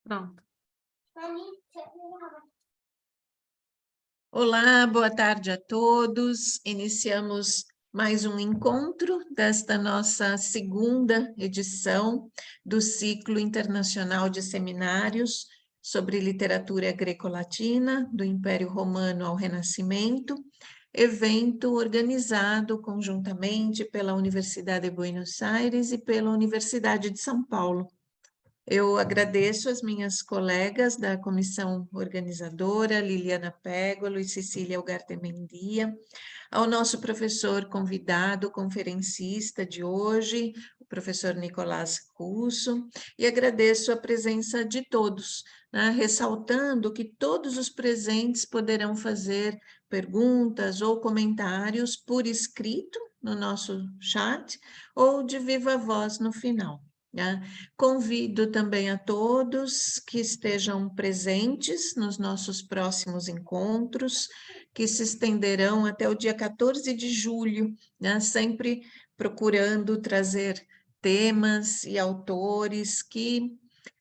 Pronto. Olá, boa tarde a todos. Iniciamos mais um encontro desta nossa segunda edição do ciclo internacional de seminários sobre literatura greco-latina, do Império Romano ao Renascimento, evento organizado conjuntamente pela Universidade de Buenos Aires e pela Universidade de São Paulo. Eu agradeço as minhas colegas da comissão organizadora, Liliana Pégolo e Cecília Ugarte-Mendia, ao nosso professor convidado, conferencista de hoje, o professor Nicolás Russo, e agradeço a presença de todos, né, ressaltando que todos os presentes poderão fazer perguntas ou comentários por escrito no nosso chat ou de viva voz no final. Né? Convido também a todos que estejam presentes nos nossos próximos encontros, que se estenderão até o dia 14 de julho, né? Sempre procurando trazer temas e autores que,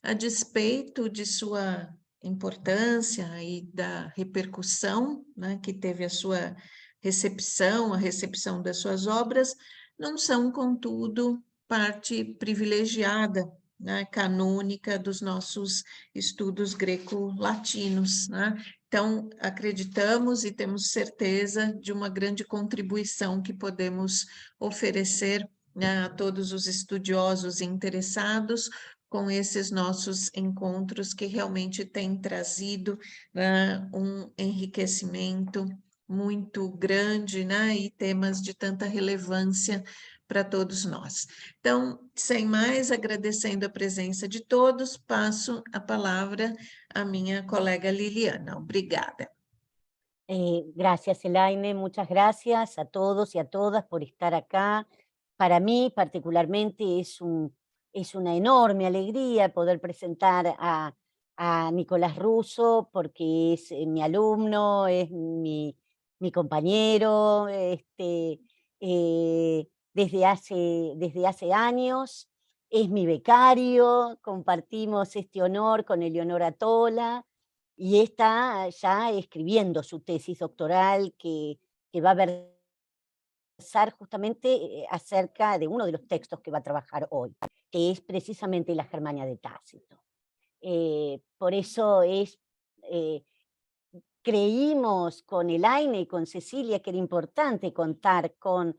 a despeito de sua importância e da repercussão, né, que teve a sua recepção, a recepção das suas obras, não são, contudo, parte privilegiada, né, canônica dos nossos estudos greco-latinos, né? Então, acreditamos e temos certeza de uma grande contribuição que podemos oferecer, né, a todos os estudiosos e interessados com esses nossos encontros que realmente têm trazido, né, um enriquecimento muito grande, né, e temas de tanta relevância para todos nós. Então, sem mais, agradecendo a presença de todos, passo a palavra à minha colega Liliana. Obrigada. Gracias, Elaine, muchas gracias a todos y a todas por estar acá. Para mí, particularmente, es una enorme alegría poder presentar a Nicolás Russo, porque es mi alumno, es mi compañero, desde hace años, es mi becario, compartimos este honor con Eleonora Tola, y está ya escribiendo su tesis doctoral que va a versar justamente acerca de uno de los textos que va a trabajar hoy, que es precisamente la Germania de Tácito. Por eso creímos con Elaine y con Cecilia que era importante contar con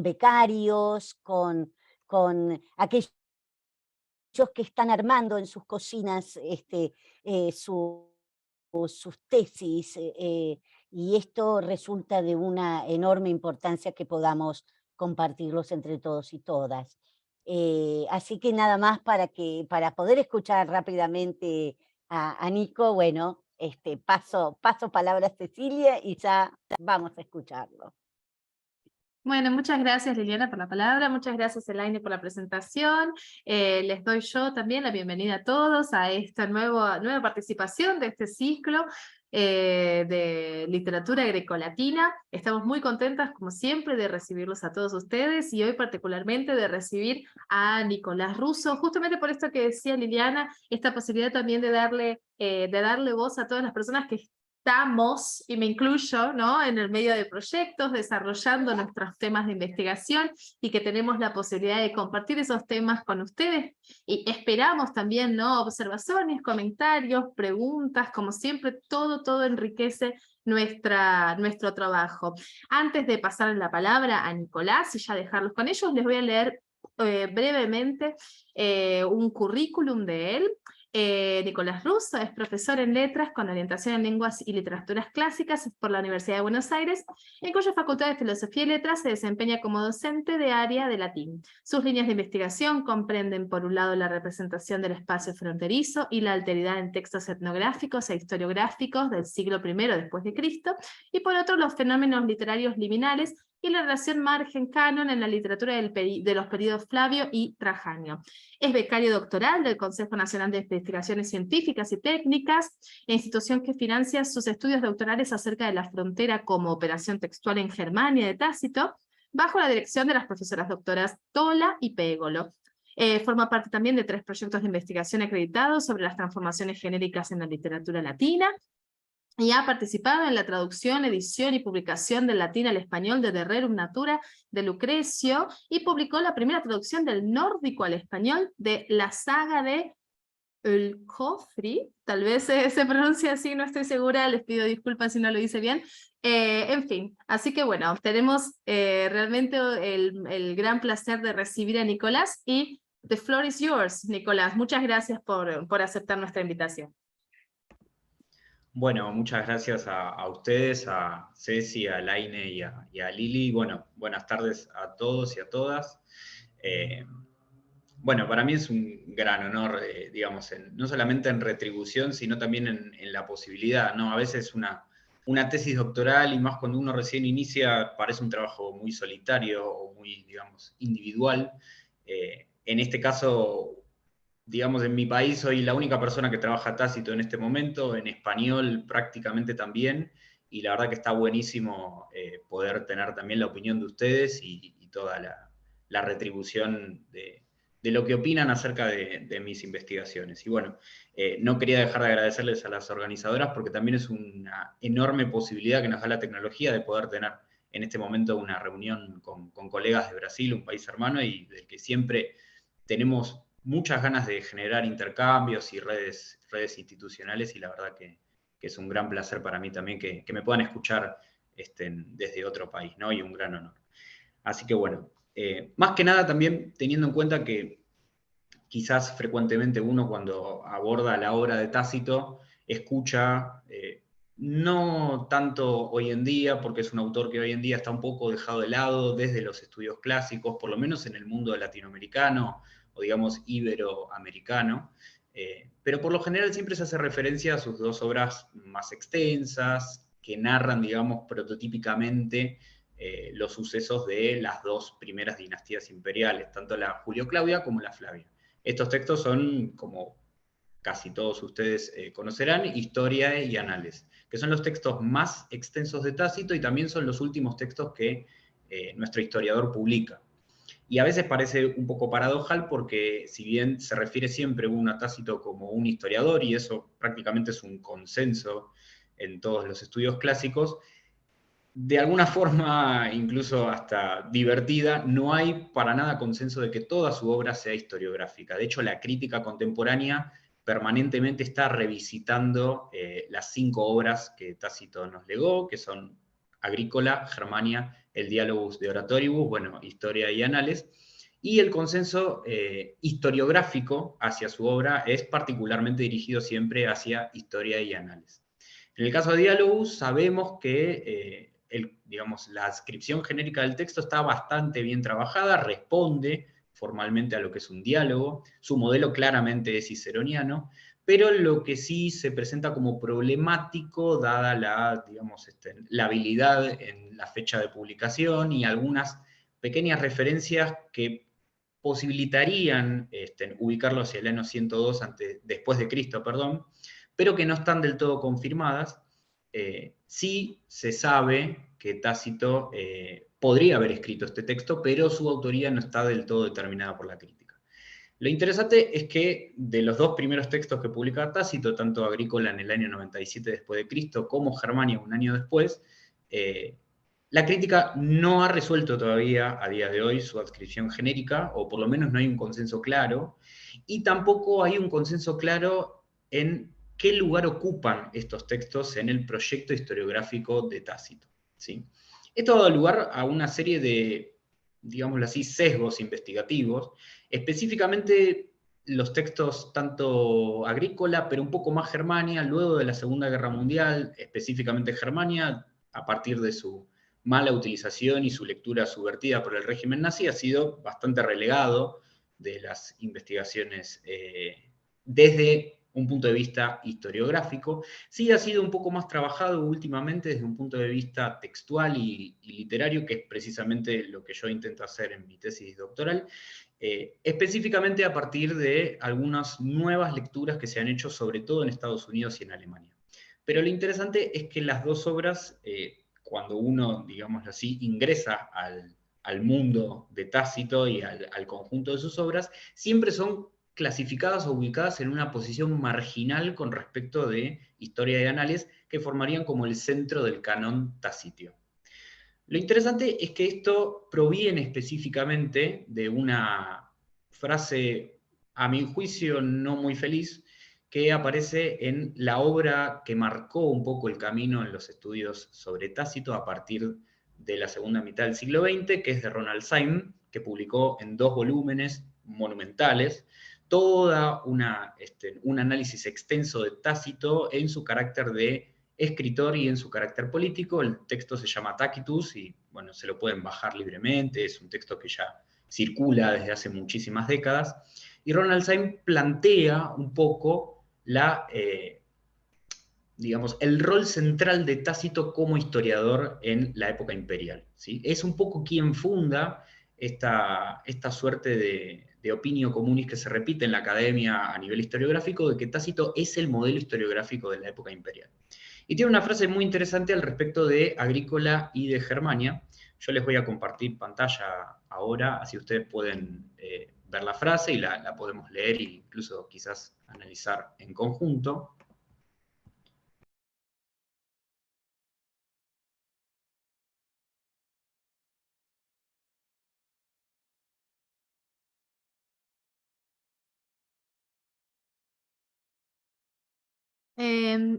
becarios, con aquellos que están armando en sus cocinas sus tesis, y esto resulta de una enorme importancia que podamos compartirlos entre todos y todas. Así que nada más para poder escuchar rápidamente a Nico, bueno, paso palabra a Cecilia y ya vamos a escucharlo. Bueno, muchas gracias Liliana por la palabra, muchas gracias Elaine por la presentación. Les doy yo también la bienvenida a todos a esta nueva participación de este ciclo de literatura grecolatina. Estamos muy contentas, como siempre, de recibirlos a todos ustedes y hoy particularmente de recibir a Nicolás Russo, justamente por esto que decía Liliana, esta posibilidad también de darle voz a todas las personas que estamos, y me incluyo, ¿no?, en el medio de proyectos, desarrollando nuestros temas de investigación y que tenemos la posibilidad de compartir esos temas con ustedes. Y esperamos también, ¿no?, observaciones, comentarios, preguntas, como siempre, todo enriquece nuestro trabajo. Antes de pasar la palabra a Nicolás y ya dejarlos con ellos, les voy a leer brevemente un currículum de él. Nicolás Russo es profesor en letras con orientación en lenguas y literaturas clásicas por la Universidad de Buenos Aires, en cuya Facultad de Filosofía y Letras se desempeña como docente de área de latín. Sus líneas de investigación comprenden, por un lado, la representación del espacio fronterizo y la alteridad en textos etnográficos e historiográficos del siglo I después de Cristo, y por otro, los fenómenos literarios liminales y la relación margen-canon en la literatura de los períodos Flavio y Trajanio. Es becario doctoral del Consejo Nacional de Investigaciones Científicas y Técnicas, institución que financia sus estudios doctorales acerca de la frontera como operación textual en Germania de Tácito, bajo la dirección de las profesoras doctoras Tola y Pégolo. Forma parte también de 3 proyectos de investigación acreditados sobre las transformaciones genéricas en la literatura latina, y ha participado en la traducción, edición y publicación del latín al español de De Rerum Natura de Lucrecio, y publicó la primera traducción del nórdico al español de la saga de Ölkofri, tal vez se pronuncia así, no estoy segura, les pido disculpas si no lo hice bien. En fin, así que bueno, tenemos realmente el gran placer de recibir a Nicolás, y the floor is yours, Nicolás. Muchas gracias por aceptar nuestra invitación. Bueno, muchas gracias a ustedes, a Ceci, a Laine y a Lili. Bueno, buenas tardes a todos y a todas. Bueno, para mí es un gran honor, digamos, no solamente en retribución, sino también en la posibilidad, ¿no? A veces una tesis doctoral, y más cuando uno recién inicia, parece un trabajo muy solitario o muy, digamos, individual. En este caso, digamos, en mi país soy la única persona que trabaja Tácito en este momento, en español prácticamente también, y la verdad que está buenísimo poder tener también la opinión de ustedes y toda la retribución de lo que opinan acerca de mis investigaciones. Y bueno, no quería dejar de agradecerles a las organizadoras, porque también es una enorme posibilidad que nos da la tecnología de poder tener en este momento una reunión con colegas de Brasil, un país hermano, y del que siempre tenemos muchas ganas de generar intercambios y redes institucionales, y la verdad que es un gran placer para mí también que me puedan escuchar desde otro país, ¿no? Y un gran honor. Así que bueno, más que nada también teniendo en cuenta que quizás frecuentemente uno cuando aborda la obra de Tácito escucha, no tanto hoy en día, porque es un autor que hoy en día está un poco dejado de lado desde los estudios clásicos, por lo menos en el mundo latinoamericano, o digamos iberoamericano, pero por lo general siempre se hace referencia a sus 2 obras más extensas, que narran, digamos, prototípicamente los sucesos de las 2 primeras dinastías imperiales, tanto la Julio-Claudia como la Flavia. Estos textos son, como casi todos ustedes conocerán, Historia y Anales, que son los textos más extensos de Tácito y también son los últimos textos que nuestro historiador publica. Y a veces parece un poco paradojal, porque si bien se refiere siempre uno a Tácito como un historiador, y eso prácticamente es un consenso en todos los estudios clásicos, de alguna forma, incluso hasta divertida, no hay para nada consenso de que toda su obra sea historiográfica. De hecho, la crítica contemporánea permanentemente está revisitando las 5 obras que Tácito nos legó, que son Agrícola, Germania, el Dialogus de Oratoribus, bueno, Historia y Anales, y el consenso historiográfico hacia su obra es particularmente dirigido siempre hacia Historia y Anales. En el caso de Dialogus sabemos que digamos, la adscripción genérica del texto está bastante bien trabajada, responde formalmente a lo que es un diálogo, su modelo claramente es ciceroniano, pero lo que sí se presenta como problemático, dada digamos, la habilidad en la fecha de publicación y algunas pequeñas referencias que posibilitarían ubicarlo hacia el año 102 después de Cristo, perdón, pero que no están del todo confirmadas. Sí se sabe que Tácito podría haber escrito este texto, pero su autoría no está del todo determinada por la crítica. Lo interesante es que de los 2 primeros textos que publica Tácito, tanto Agrícola en el año 97 después de Cristo como Germania un año después, la crítica no ha resuelto todavía a día de hoy su adscripción genérica, o por lo menos no hay un consenso claro, y tampoco hay un consenso claro en qué lugar ocupan estos textos en el proyecto historiográfico de Tácito, ¿sí? Esto ha dado lugar a una serie de, digámoslo así, sesgos investigativos, específicamente los textos tanto Agrícola, pero un poco más Germania, luego de la Segunda Guerra Mundial, específicamente Germania, a partir de su mala utilización y su lectura subvertida por el régimen nazi, ha sido bastante relegado de las investigaciones desde un punto de vista historiográfico. Sí ha sido un poco más trabajado últimamente desde un punto de vista textual y literario, que es precisamente lo que yo intento hacer en mi tesis doctoral, específicamente a partir de algunas nuevas lecturas que se han hecho, sobre todo en Estados Unidos y en Alemania. Pero lo interesante es que las 2 obras, cuando uno, digámoslo así, ingresa al mundo de Tácito y al conjunto de sus obras, siempre son clasificadas o ubicadas en una posición marginal con respecto de historia y anales, que formarían como el centro del canon tacitio. Lo interesante es que esto proviene específicamente de una frase, a mi juicio, no muy feliz, que aparece en la obra que marcó un poco el camino en los estudios sobre Tácito a partir de la segunda mitad del siglo XX, que es de Ronald Syme, que publicó en 2 volúmenes monumentales toda un análisis extenso de Tácito en su carácter de escritor y en su carácter político. El texto se llama Tacitus y, bueno, se lo pueden bajar libremente, es un texto que ya circula desde hace muchísimas décadas. Y Ronald Syme plantea un poco digamos, el rol central de Tácito como historiador en la época imperial, ¿sí? Es un poco quien funda esta suerte de opinio comunis que se repite en la academia a nivel historiográfico, de que Tácito es el modelo historiográfico de la época imperial. Y tiene una frase muy interesante al respecto de Agrícola y de Germania. Yo les voy a compartir pantalla ahora, así ustedes pueden ver la frase y la podemos leer e incluso quizás analizar en conjunto.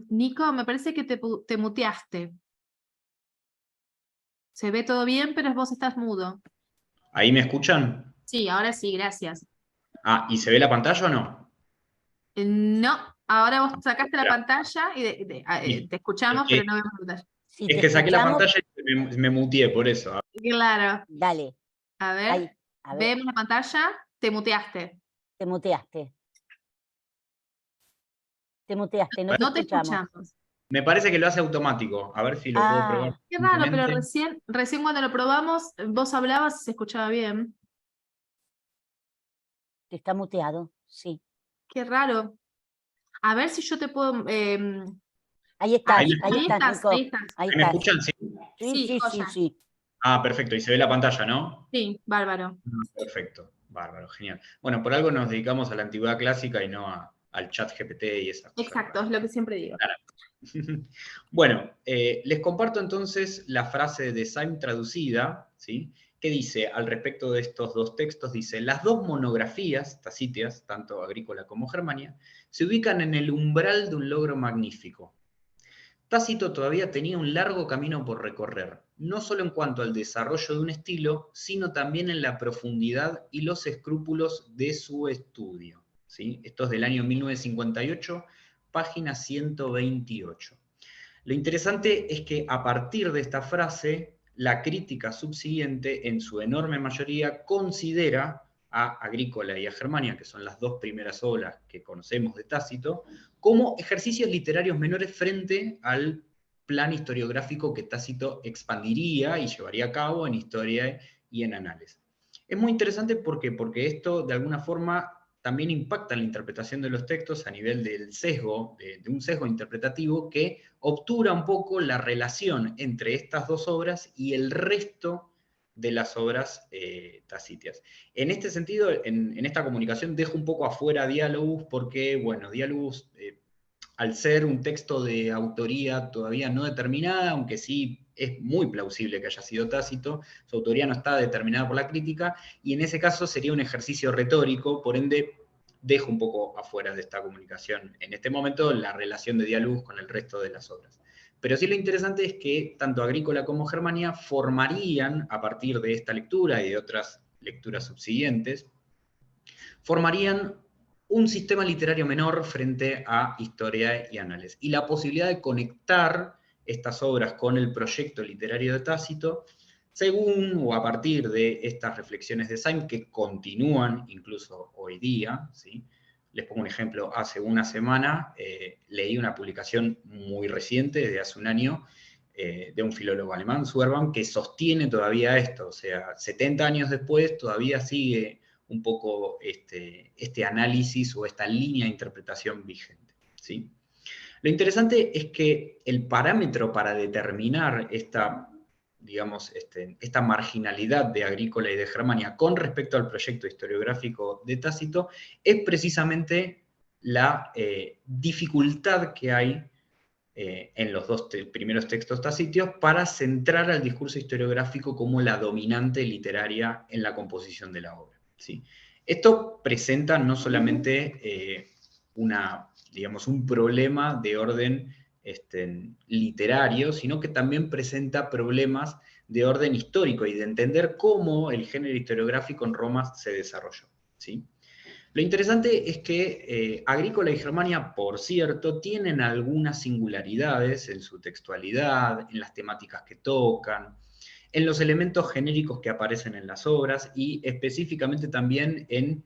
Nico, me parece que te muteaste. Se ve todo bien, pero vos estás mudo. ¿Ahí me escuchan? Sí, ahora sí, gracias. Ah, ¿y se ve la pantalla o no? No, ahora vos sacaste la Espera. pantalla y te escuchamos, Es pero que, no vemos la pantalla. Si es te que saqué la escuchamos, pantalla y me muteé por eso. Claro. dale. A ver, Ahí, a ver, vemos la pantalla, te muteaste. te muteaste. Te muteaste, no te No te escuchamos. escuchamos. Me parece que lo hace automático. A ver si lo puedo probar. Qué raro, pero simplemente. recién cuando lo probamos, vos hablabas y se escuchaba bien. Te está muteado, sí. Qué raro. A ver si yo te puedo... Ahí estás, Ahí ahí me estás, Nico. ahí estás. Ahí ¿Me estás. escuchan? Sí. Sí, sí, sí, Joya. sí. Ah, perfecto. Y se ve la pantalla, ¿no? Sí, bárbaro. Perfecto. Bárbaro, genial. Bueno, por algo nos dedicamos a la antigüedad clásica y no al chat GPT y esas cosas. Exacto, es lo que siempre digo. Bueno, les comparto entonces la frase de Syme traducida, ¿sí? Que dice, al respecto de estos 2 textos, dice, las 2 monografías tacitias, tanto Agrícola como Germania, se ubican en el umbral de un logro magnífico. Tácito todavía tenía un largo camino por recorrer, no solo en cuanto al desarrollo de un estilo, sino también en la profundidad y los escrúpulos de su estudio, ¿sí? Esto es del año 1958, página 128. Lo interesante es que a partir de esta frase, la crítica subsiguiente, en su enorme mayoría, considera a Agrícola y a Germania, que son las 2 primeras obras que conocemos de Tácito, como ejercicios literarios menores frente al plan historiográfico que Tácito expandiría y llevaría a cabo en historia y en anales. Es muy interesante porque esto, de alguna forma, también impacta en la interpretación de los textos a nivel del sesgo, de un sesgo interpretativo que obtura un poco la relación entre estas 2 obras y el resto de las obras tacitias. En este sentido, en esta comunicación dejo un poco afuera Diálogos porque, bueno, Diálogos, al ser un texto de autoría todavía no determinada, aunque sí es muy plausible que haya sido Tácito, su autoría no está determinada por la crítica, y en ese caso sería un ejercicio retórico, por ende dejo un poco afuera de esta comunicación en este momento la relación de Diálogos con el resto de las obras. Pero sí lo interesante es que tanto Agrícola como Germania formarían, a partir de esta lectura y de otras lecturas subsiguientes, formarían un sistema literario menor frente a historia y anales. Y la posibilidad de conectar estas obras con el proyecto literario de Tácito, según o a partir de estas reflexiones de Syme, que continúan incluso hoy día, ¿sí? Les pongo un ejemplo, hace una semana leí una publicación muy reciente, de hace un año, de un filólogo alemán, Suerban, que sostiene todavía esto, o sea, 70 años después todavía sigue un poco este análisis o esta línea de interpretación vigente, ¿sí? Lo interesante es que el parámetro para determinar esta digamos, esta marginalidad de Agrícola y de Germania con respecto al proyecto historiográfico de Tácito es precisamente la dificultad que hay en los dos primeros textos tácitos para centrar al discurso historiográfico como la dominante literaria en la composición de la obra, ¿sí? Esto presenta no solamente digamos, un problema de orden literario, sino que también presenta problemas de orden histórico y de entender cómo el género historiográfico en Roma se desarrolló, ¿sí? Lo interesante es que Agrícola y Germania, por cierto, tienen algunas singularidades en su textualidad, en las temáticas que tocan, en los elementos genéricos que aparecen en las obras y específicamente también en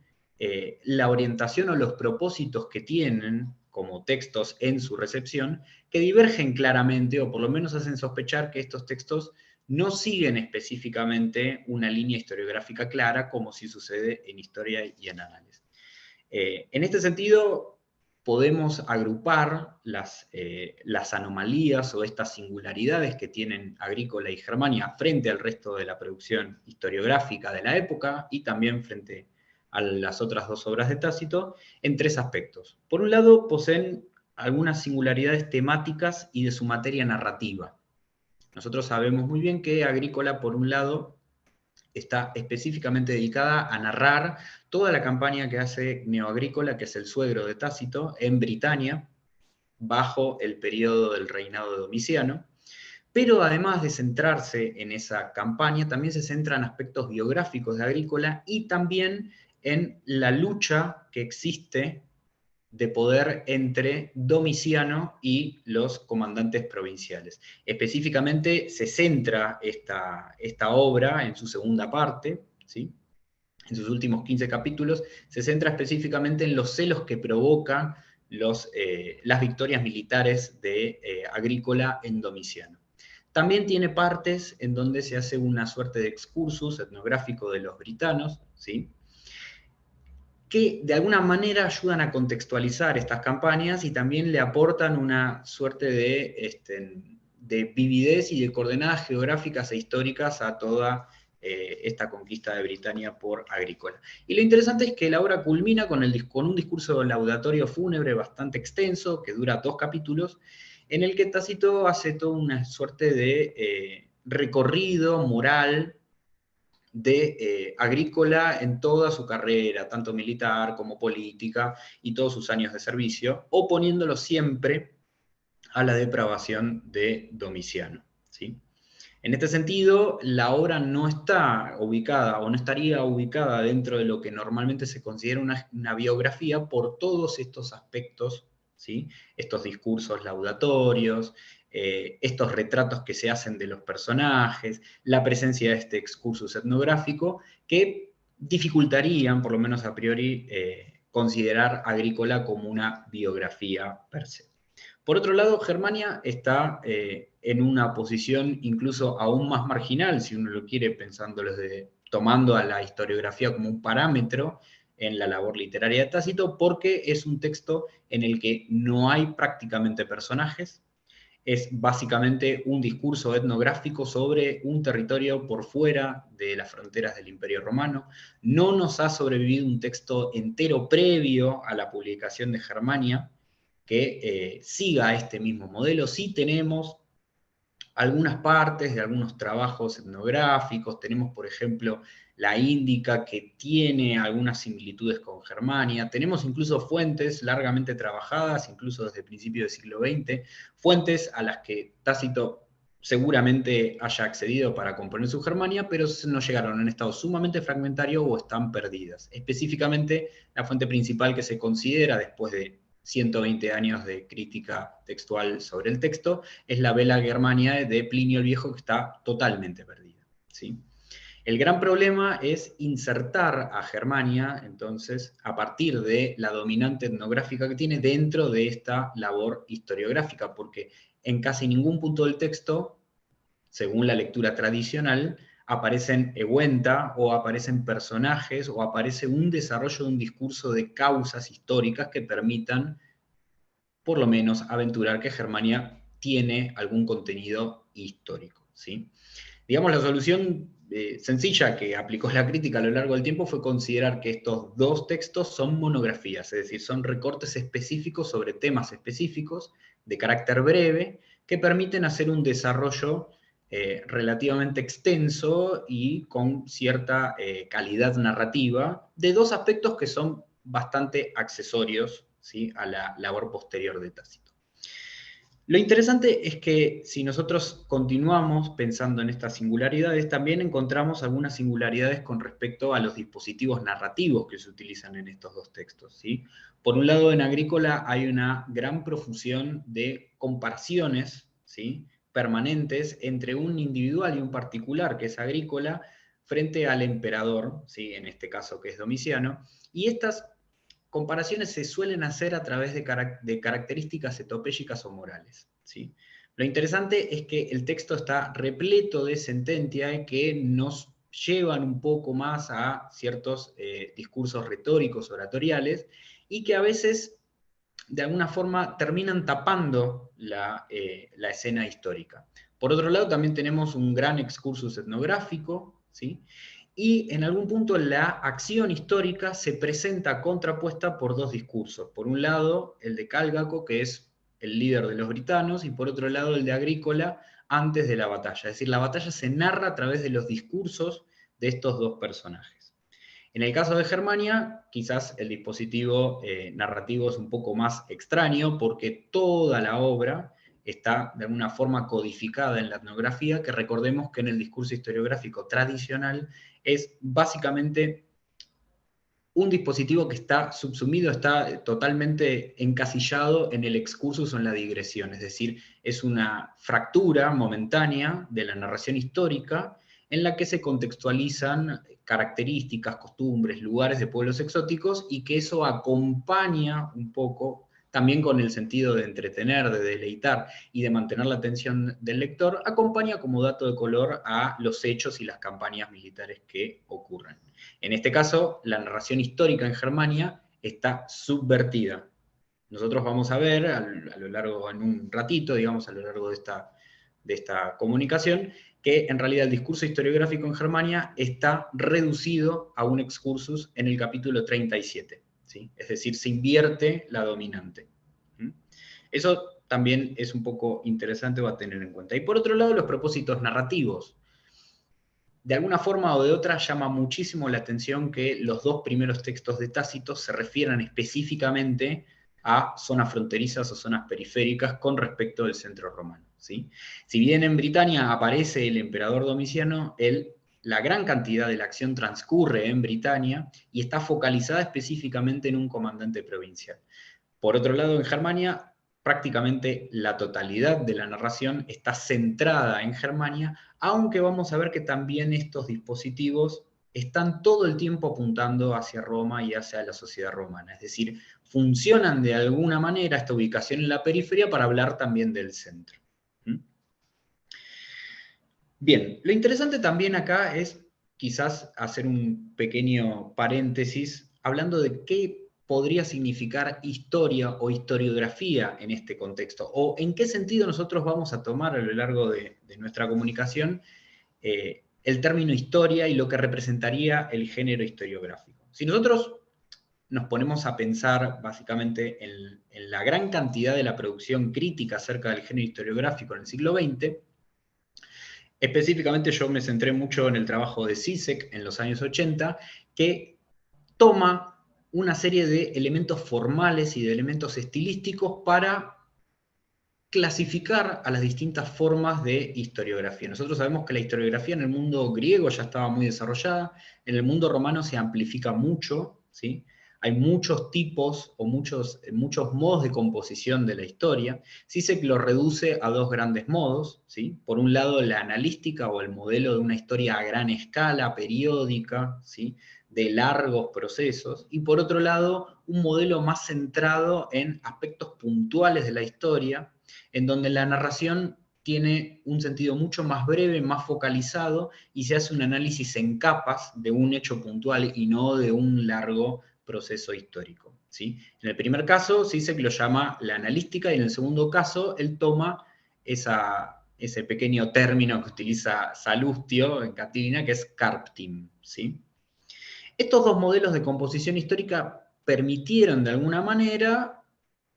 la orientación o los propósitos que tienen como textos en su recepción, que divergen claramente o por lo menos hacen sospechar que estos textos no siguen específicamente una línea historiográfica clara como sí sucede en historia y en análisis. En este sentido, podemos agrupar las anomalías o estas singularidades que tienen Agrícola y Germania frente al resto de la producción historiográfica de la época y también frente a las otras dos obras de Tácito en tres aspectos. Por un lado, poseen algunas singularidades temáticas y de su materia narrativa. Nosotros sabemos muy bien que Agrícola, por un lado, está específicamente dedicada a narrar toda la campaña que hace Neoagrícola, que es el suegro de Tácito, en Britania, bajo el periodo del reinado de Domiciano. Pero además de centrarse en esa campaña, también se centra en aspectos biográficos de Agrícola y también en la lucha que existe de poder entre Domiciano y los comandantes provinciales. Específicamente se centra esta obra en su segunda parte, ¿sí? En sus últimos 15 capítulos, se centra específicamente en los celos que provocan las victorias militares de Agrícola en Domiciano. También tiene partes en donde se hace una suerte de excursus etnográfico de los britanos, ¿sí? Que de alguna manera ayudan a contextualizar estas campañas y también le aportan una suerte de vividez y de coordenadas geográficas e históricas a toda esta conquista de Britania por Agrícola. Y lo interesante es que la obra culmina con un discurso laudatorio fúnebre bastante extenso, que dura 2 capítulos, en el que Tácito hace toda una suerte de recorrido moral de Agrícola en toda su carrera, tanto militar como política, y todos sus años de servicio, oponiéndolo siempre a la depravación de Domiciano, ¿sí? En este sentido, la obra no está ubicada o no estaría ubicada dentro de lo que normalmente se considera una biografía por todos estos aspectos, ¿sí? Estos discursos laudatorios, estos retratos que se hacen de los personajes, la presencia de este excursus etnográfico, que dificultarían, por lo menos a priori, considerar Agrícola como una biografía per se. Por otro lado, Germania está en una posición incluso aún más marginal, si uno lo quiere, tomando a la historiografía como un parámetro en la labor literaria de Tácito, porque es un texto en el que no hay prácticamente personajes, es básicamente un discurso etnográfico sobre un territorio por fuera de las fronteras del Imperio Romano. No nos ha sobrevivido un texto entero previo a la publicación de Germania que siga este mismo modelo. Sí tenemos algunas partes de algunos trabajos etnográficos, tenemos por ejemplo la Índica que tiene algunas similitudes con Germania, tenemos incluso fuentes largamente trabajadas, incluso desde principios del siglo XX, fuentes a las que Tácito seguramente haya accedido para componer su Germania, pero no llegaron, han estado sumamente fragmentarios o están perdidas. Específicamente, la fuente principal que se considera después de 120 años de crítica textual sobre el texto, es la Bella Germania de Plinio el Viejo, que está totalmente perdida, ¿sí? El gran problema es insertar a Germania, entonces, a partir de la dominante etnográfica que tiene dentro de esta labor historiográfica, porque en casi ningún punto del texto, según la lectura tradicional, aparecen eguenta o aparecen personajes o aparece un desarrollo de un discurso de causas históricas que permitan, por lo menos, aventurar que Germania tiene algún contenido histórico, ¿sí? Digamos, la solución sencilla que aplicó la crítica a lo largo del tiempo fue considerar que estos dos textos son monografías, es decir, son recortes específicos sobre temas específicos de carácter breve que permiten hacer un desarrollo relativamente extenso y con cierta calidad narrativa de dos aspectos que son bastante accesorios, ¿sí?, a la labor posterior de Tácito. Lo interesante es que si nosotros continuamos pensando en estas singularidades, también encontramos algunas singularidades con respecto a los dispositivos narrativos que se utilizan en estos dos textos, ¿sí? Por un lado, en Agrícola hay una gran profusión de comparaciones, ¿sí?, permanentes entre un individual y un particular, que es Agrícola, frente al emperador, ¿sí?, en este caso que es Domiciano, y estas comparaciones se suelen hacer a través de características etopélicas o morales, ¿sí? Lo interesante es que el texto está repleto de sentencias que nos llevan un poco más a ciertos discursos retóricos, oratoriales, y que a veces, de alguna forma, terminan tapando la escena histórica. Por otro lado, también tenemos un gran excursus etnográfico, ¿sí?, y en algún punto la acción histórica se presenta contrapuesta por dos discursos. Por un lado, el de Cálgaco, que es el líder de los britanos, y por otro lado, el de Agrícola, antes de la batalla. Es decir, la batalla se narra a través de los discursos de estos dos personajes. En el caso de Germania, quizás el dispositivo narrativo es un poco más extraño, porque toda la obra está de alguna forma codificada en la etnografía, que recordemos que en el discurso historiográfico tradicional es básicamente un dispositivo que está subsumido, está totalmente encasillado en el excursus o en la digresión, es decir, es una fractura momentánea de la narración histórica en la que se contextualizan características, costumbres, lugares de pueblos exóticos, y que eso acompaña un poco también con el sentido de entretener, de deleitar y de mantener la atención del lector, acompaña como dato de color a los hechos y las campañas militares que ocurren. En este caso, la narración histórica en Germania está subvertida. Nosotros vamos a ver a lo largo, en un ratito, digamos, a lo largo de esta comunicación, que en realidad el discurso historiográfico en Germania está reducido a un excursus en el capítulo 37. ¿Sí? Es decir, se invierte la dominante. ¿Mm? Eso también es un poco interesante, va a tener en cuenta. Y por otro lado, los propósitos narrativos. De alguna forma o de otra llama muchísimo la atención que los dos primeros textos de Tácito se refieran específicamente a zonas fronterizas o zonas periféricas con respecto del centro romano, ¿sí? Si bien en Britania aparece el emperador Domiciano, la gran cantidad de la acción transcurre en Britania y está focalizada específicamente en un comandante provincial. Por otro lado, en Germania, prácticamente la totalidad de la narración está centrada en Germania, aunque vamos a ver que también estos dispositivos están todo el tiempo apuntando hacia Roma y hacia la sociedad romana. Es decir, funcionan de alguna manera esta ubicación en la periferia para hablar también del centro. Bien, lo interesante también acá es quizás hacer un pequeño paréntesis hablando de qué podría significar historia o historiografía en este contexto, o en qué sentido nosotros vamos a tomar a lo largo de nuestra comunicación el término historia y lo que representaría el género historiográfico. Si nosotros nos ponemos a pensar básicamente en la gran cantidad de la producción crítica acerca del género historiográfico en el siglo XX, específicamente yo me centré mucho en el trabajo de Zizek en los años 80, que toma una serie de elementos formales y de elementos estilísticos para clasificar a las distintas formas de historiografía. Nosotros sabemos que la historiografía en el mundo griego ya estaba muy desarrollada, en el mundo romano se amplifica mucho, ¿sí? Hay muchos tipos o muchos modos de composición de la historia. Zizek lo reduce a dos grandes modos, ¿sí? Por un lado, la analística o el modelo de una historia a gran escala, periódica, ¿sí?, de largos procesos, y por otro lado, un modelo más centrado en aspectos puntuales de la historia, en donde la narración tiene un sentido mucho más breve, más focalizado, y se hace un análisis en capas de un hecho puntual y no de un largo proceso histórico, ¿sí? En el primer caso, Zizek lo llama la analística, y en el segundo caso, él toma esa ese pequeño término que utiliza Salustio en Catilina, que es carptim, ¿sí? Estos dos modelos de composición histórica permitieron de alguna manera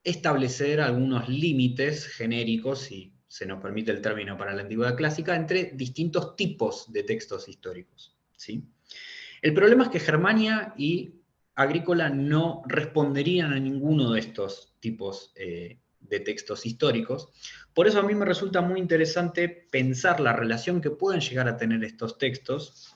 establecer algunos límites genéricos, si se nos permite el término para la antigüedad clásica, entre distintos tipos de textos históricos, ¿sí? El problema es que Germania y Agrícola no responderían a ninguno de estos tipos de textos históricos. Por eso a mí me resulta muy interesante pensar la relación que pueden llegar a tener estos textos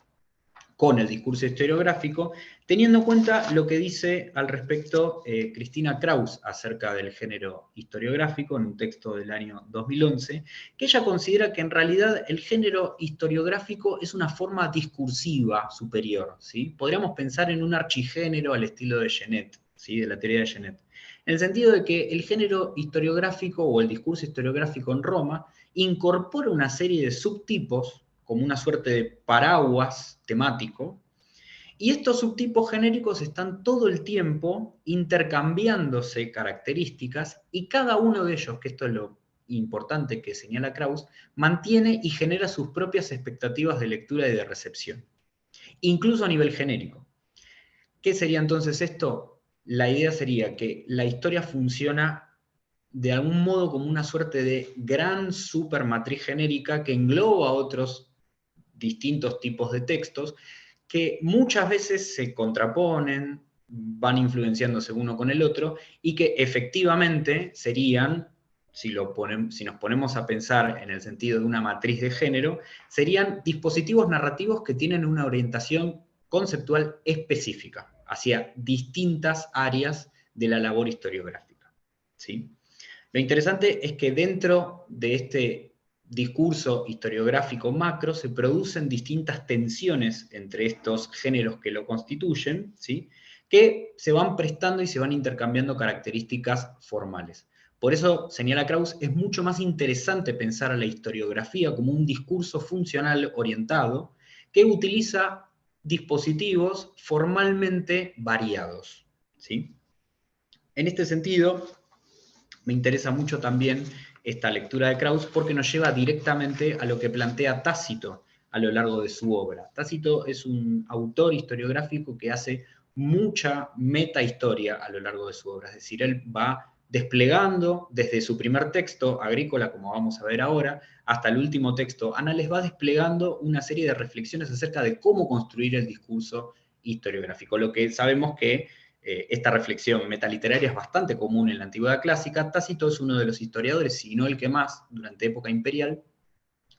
con el discurso historiográfico, teniendo en cuenta lo que dice al respecto Cristina Kraus acerca del género historiográfico en un texto del año 2011, que ella considera que en realidad el género historiográfico es una forma discursiva superior, ¿sí? Podríamos pensar en un archigénero al estilo de Genet, ¿sí? De la teoría de Genet, en el sentido de que el género historiográfico o el discurso historiográfico en Roma incorpora una serie de subtipos como una suerte de paraguas temático, y estos subtipos genéricos están todo el tiempo intercambiándose características, y cada uno de ellos, que esto es lo importante que señala Kraus, mantiene y genera sus propias expectativas de lectura y de recepción, incluso a nivel genérico. ¿Qué sería entonces esto? La idea sería que la historia funciona de algún modo como una suerte de gran supermatriz genérica que engloba otros distintos tipos de textos que muchas veces se contraponen, van influenciándose uno con el otro, y que efectivamente serían, si nos ponemos a pensar en el sentido de una matriz de género, serían dispositivos narrativos que tienen una orientación conceptual específica hacia distintas áreas de la labor historiográfica, ¿sí? Lo interesante es que dentro de este discurso historiográfico macro se producen distintas tensiones entre estos géneros que lo constituyen, ¿sí? Que se van prestando y se van intercambiando características formales. Por eso, señala Kraus, es mucho más interesante pensar a la historiografía como un discurso funcional orientado que utiliza dispositivos formalmente variados, ¿sí? En este sentido, me interesa mucho también esta lectura de Kraus porque nos lleva directamente a lo que plantea Tácito a lo largo de su obra. Tácito es un autor historiográfico que hace mucha metahistoria a lo largo de su obra, es decir, él va desplegando desde su primer texto, Agrícola, como vamos a ver ahora, hasta el último texto, Anales, va desplegando una serie de reflexiones acerca de cómo construir el discurso historiográfico. Lo que sabemos que esta reflexión metaliteraria es bastante común en la antigüedad clásica. Tácito es uno de los historiadores, si no el que más, durante época imperial,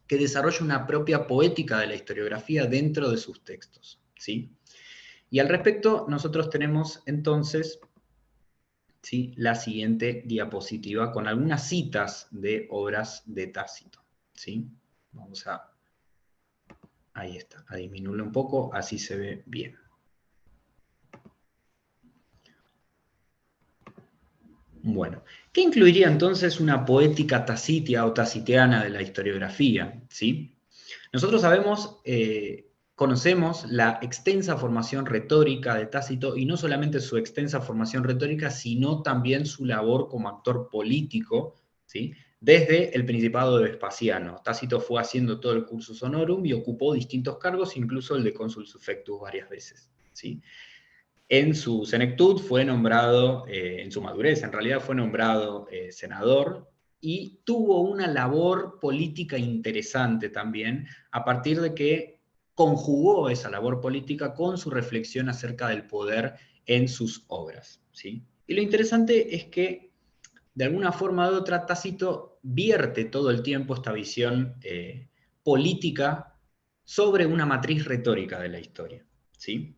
que desarrolla una propia poética de la historiografía dentro de sus textos, ¿sí? Y al respecto, nosotros tenemos entonces, ¿sí?, la siguiente diapositiva con algunas citas de obras de Tácito, ¿sí? Vamos a, ahí está, a disminuirlo un poco, así se ve bien. Bueno, ¿qué incluiría entonces una poética tacitia o tacitiana de la historiografía? ¿Sí? Nosotros sabemos, conocemos la extensa formación retórica de Tácito, y no solamente su extensa formación retórica, sino también su labor como actor político, ¿sí?, desde el Principado de Vespasiano. Tácito fue haciendo todo el cursus honorum y ocupó distintos cargos, incluso el de cónsul suffectus varias veces, ¿sí? En su senectud fue nombrado, en su madurez en realidad fue nombrado senador, y tuvo una labor política interesante también, a partir de que conjugó esa labor política con su reflexión acerca del poder en sus obras, ¿sí? Y lo interesante es que, de alguna forma u otra, Tácito vierte todo el tiempo esta visión política sobre una matriz retórica de la historia, ¿sí?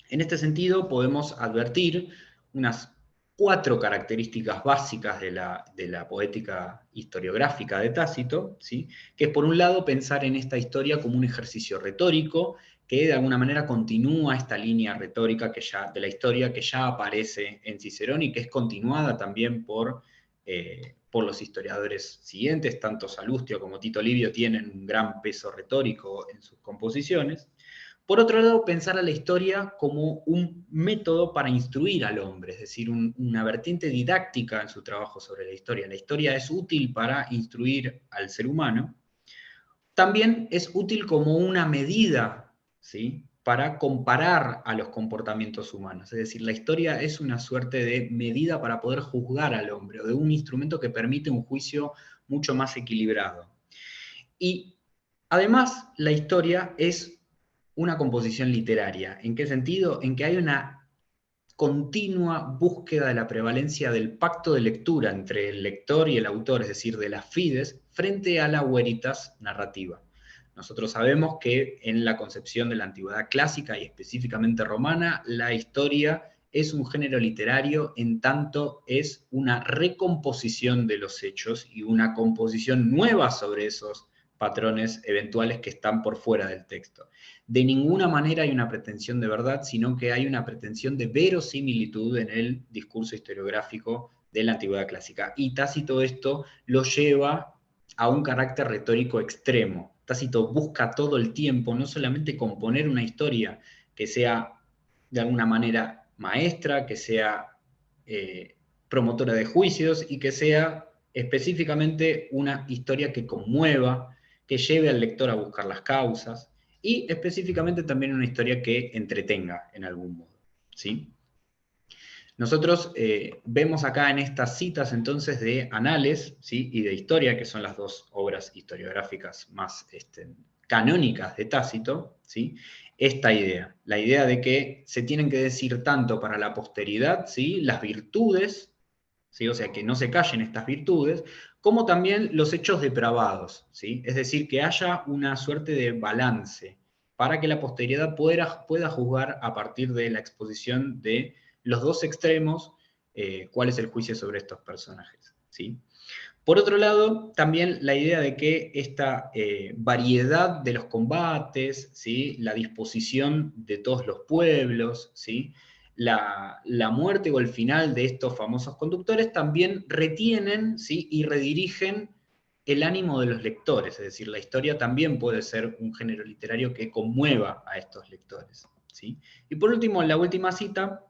En este sentido, podemos advertir unas 4 características básicas de la poética historiográfica de Tácito, ¿sí?, que es, por un lado, pensar en esta historia como un ejercicio retórico que de alguna manera continúa esta línea retórica de la historia que ya aparece en Cicerón y que es continuada también por los historiadores siguientes. Tanto Salustio como Tito Livio tienen un gran peso retórico en sus composiciones. Por otro lado, pensar a la historia como un método para instruir al hombre, es decir, una vertiente didáctica en su trabajo sobre la historia. La historia es útil para instruir al ser humano. También es útil como una medida, ¿sí?, para comparar a los comportamientos humanos. Es decir, la historia es una suerte de medida para poder juzgar al hombre, o de un instrumento que permite un juicio mucho más equilibrado. Y además, la historia es una composición literaria. ¿En qué sentido? En que hay una continua búsqueda de la prevalencia del pacto de lectura entre el lector y el autor, es decir, de las fides, frente a la veritas narrativa. Nosotros sabemos que en la concepción de la antigüedad clásica y específicamente romana, la historia es un género literario en tanto es una recomposición de los hechos y una composición nueva sobre esos patrones eventuales que están por fuera del texto. De ninguna manera hay una pretensión de verdad, sino que hay una pretensión de verosimilitud en el discurso historiográfico de la antigüedad clásica. Y Tácito esto lo lleva a un carácter retórico extremo. Tácito busca todo el tiempo no solamente componer una historia que sea de alguna manera maestra, que sea promotora de juicios y que sea específicamente una historia que conmueva, que lleve al lector a buscar las causas, y específicamente también una historia que entretenga en algún modo, ¿sí? Nosotros vemos acá en estas citas entonces de Anales, ¿sí?, y de Historia, que son las dos obras historiográficas más canónicas de Tácito, ¿sí?, esta idea, la idea de que se tienen que decir tanto para la posteridad, ¿sí?, las virtudes, ¿sí?, o sea, que no se callen estas virtudes, como también los hechos depravados, ¿sí?, es decir, que haya una suerte de balance para que la posteridad pueda juzgar a partir de la exposición de los dos extremos, cuál es el juicio sobre estos personajes, ¿sí? Por otro lado, también la idea de que esta variedad de los combates, ¿sí?, la disposición de todos los pueblos, ¿sí?, la muerte o el final de estos famosos conductores también retienen, ¿sí?, y redirigen el ánimo de los lectores, es decir, la historia también puede ser un género literario que conmueva a estos lectores, ¿sí? Y por último, en la última cita,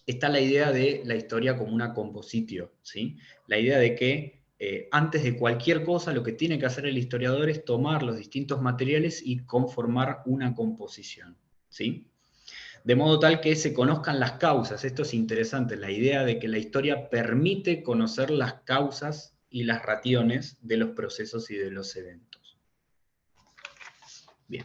está la idea de la historia como una compositio, ¿sí? La idea de que antes de cualquier cosa lo que tiene que hacer el historiador es tomar los distintos materiales y conformar una composición, ¿sí? De modo tal que se conozcan las causas. Esto es interesante, la idea de que la historia permite conocer las causas y las rationes de los procesos y de los eventos. Bien.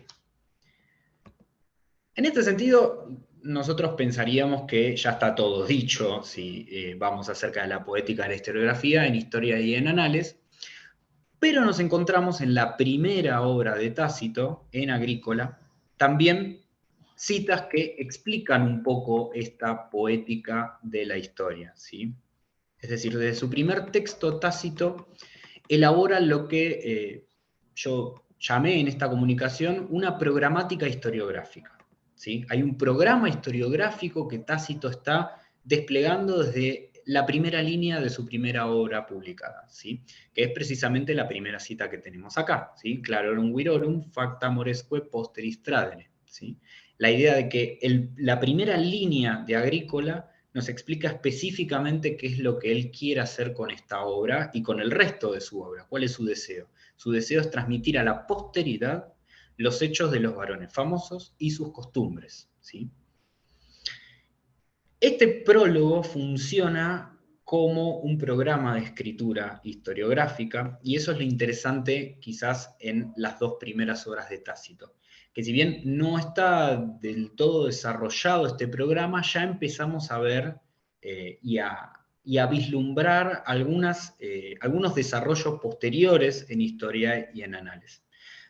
En este sentido, nosotros pensaríamos que ya está todo dicho si vamos acerca de la poética de la historiografía en Historia y en Anales, pero nos encontramos en la primera obra de Tácito, en Agrícola, también citas que explican un poco esta poética de la historia, ¿sí? Es decir, desde su primer texto Tácito elabora lo que yo llamé en esta comunicación una programática historiográfica, ¿sí? Hay un programa historiográfico que Tácito está desplegando desde la primera línea de su primera obra publicada, ¿sí?, que es precisamente la primera cita que tenemos acá, ¿sí? Clarorum virorum facta moresque posteris tradere, ¿sí? La idea de que la primera línea de Agrícola nos explica específicamente qué es lo que él quiere hacer con esta obra y con el resto de su obra, cuál es su deseo. Su deseo es transmitir a la posteridad los hechos de los varones famosos y sus costumbres, ¿sí? Este prólogo funciona como un programa de escritura historiográfica, y eso es lo interesante quizás en las dos primeras obras de Tácito, que si bien no está del todo desarrollado este programa, ya empezamos a ver y a vislumbrar algunos desarrollos posteriores en Historia y en Anales.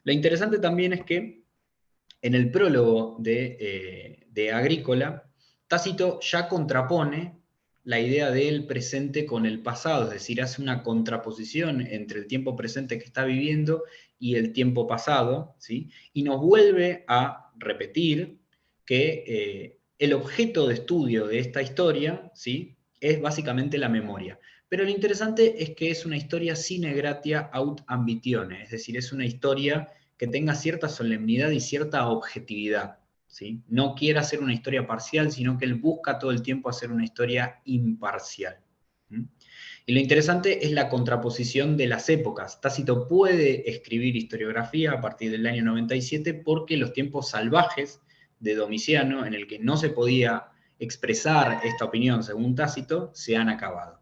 Lo interesante también es que en el prólogo de Agrícola, Tácito ya contrapone la idea del presente con el pasado, es decir, hace una contraposición entre el tiempo presente que está viviendo y el tiempo pasado, ¿sí? Y nos vuelve a repetir que el objeto de estudio de esta historia, ¿sí?, es básicamente la memoria. Pero lo interesante es que es una historia sine gratia aut ambitione, es decir, es una historia que tenga cierta solemnidad y cierta objetividad, ¿sí? No quiere hacer una historia parcial, sino que él busca todo el tiempo hacer una historia imparcial. Y lo interesante es la contraposición de las épocas. Tácito puede escribir historiografía a partir del año 97 porque los tiempos salvajes de Domiciano, en el que no se podía expresar esta opinión según Tácito, se han acabado.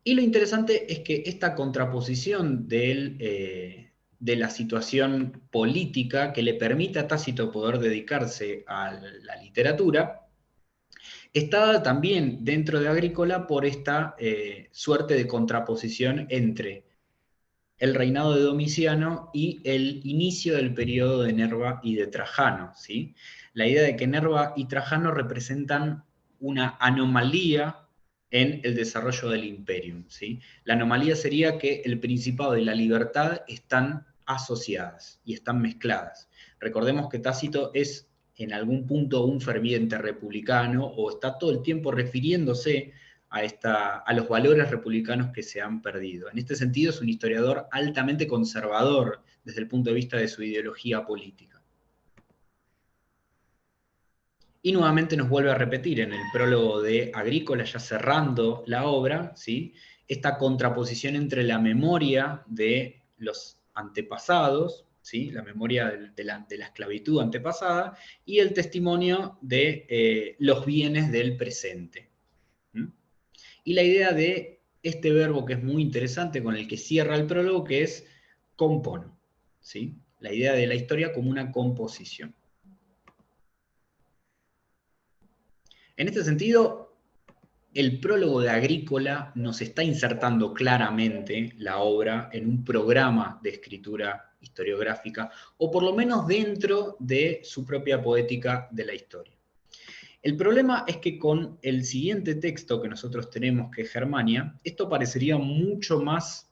Y lo interesante es que esta contraposición de la situación política que le permite a Tácito poder dedicarse a la literatura, está dada también dentro de Agrícola por esta suerte de contraposición entre el reinado de Domiciano y el inicio del periodo de Nerva y de Trajano, ¿sí? La idea de que Nerva y Trajano representan una anomalía en el desarrollo del imperium, ¿sí? La anomalía sería que el principado y la libertad están asociadas y están mezcladas. Recordemos que Tácito es en algún punto un ferviente republicano o está todo el tiempo refiriéndose a los valores republicanos que se han perdido. En este sentido es un historiador altamente conservador desde el punto de vista de su ideología política. Y nuevamente nos vuelve a repetir en el prólogo de Agrícola, ya cerrando la obra, ¿sí? Esta contraposición entre la memoria de los antepasados, ¿sí? La memoria de la esclavitud antepasada, y el testimonio de los bienes del presente. Y la idea de este verbo que es muy interesante con el que cierra el prólogo, que es compono, ¿sí? La idea de la historia como una composición. En este sentido, el prólogo de Agrícola nos está insertando claramente la obra en un programa de escritura historiográfica, o por lo menos dentro de su propia poética de la historia. El problema es que con el siguiente texto que nosotros tenemos, que es Germania, esto parecería mucho más,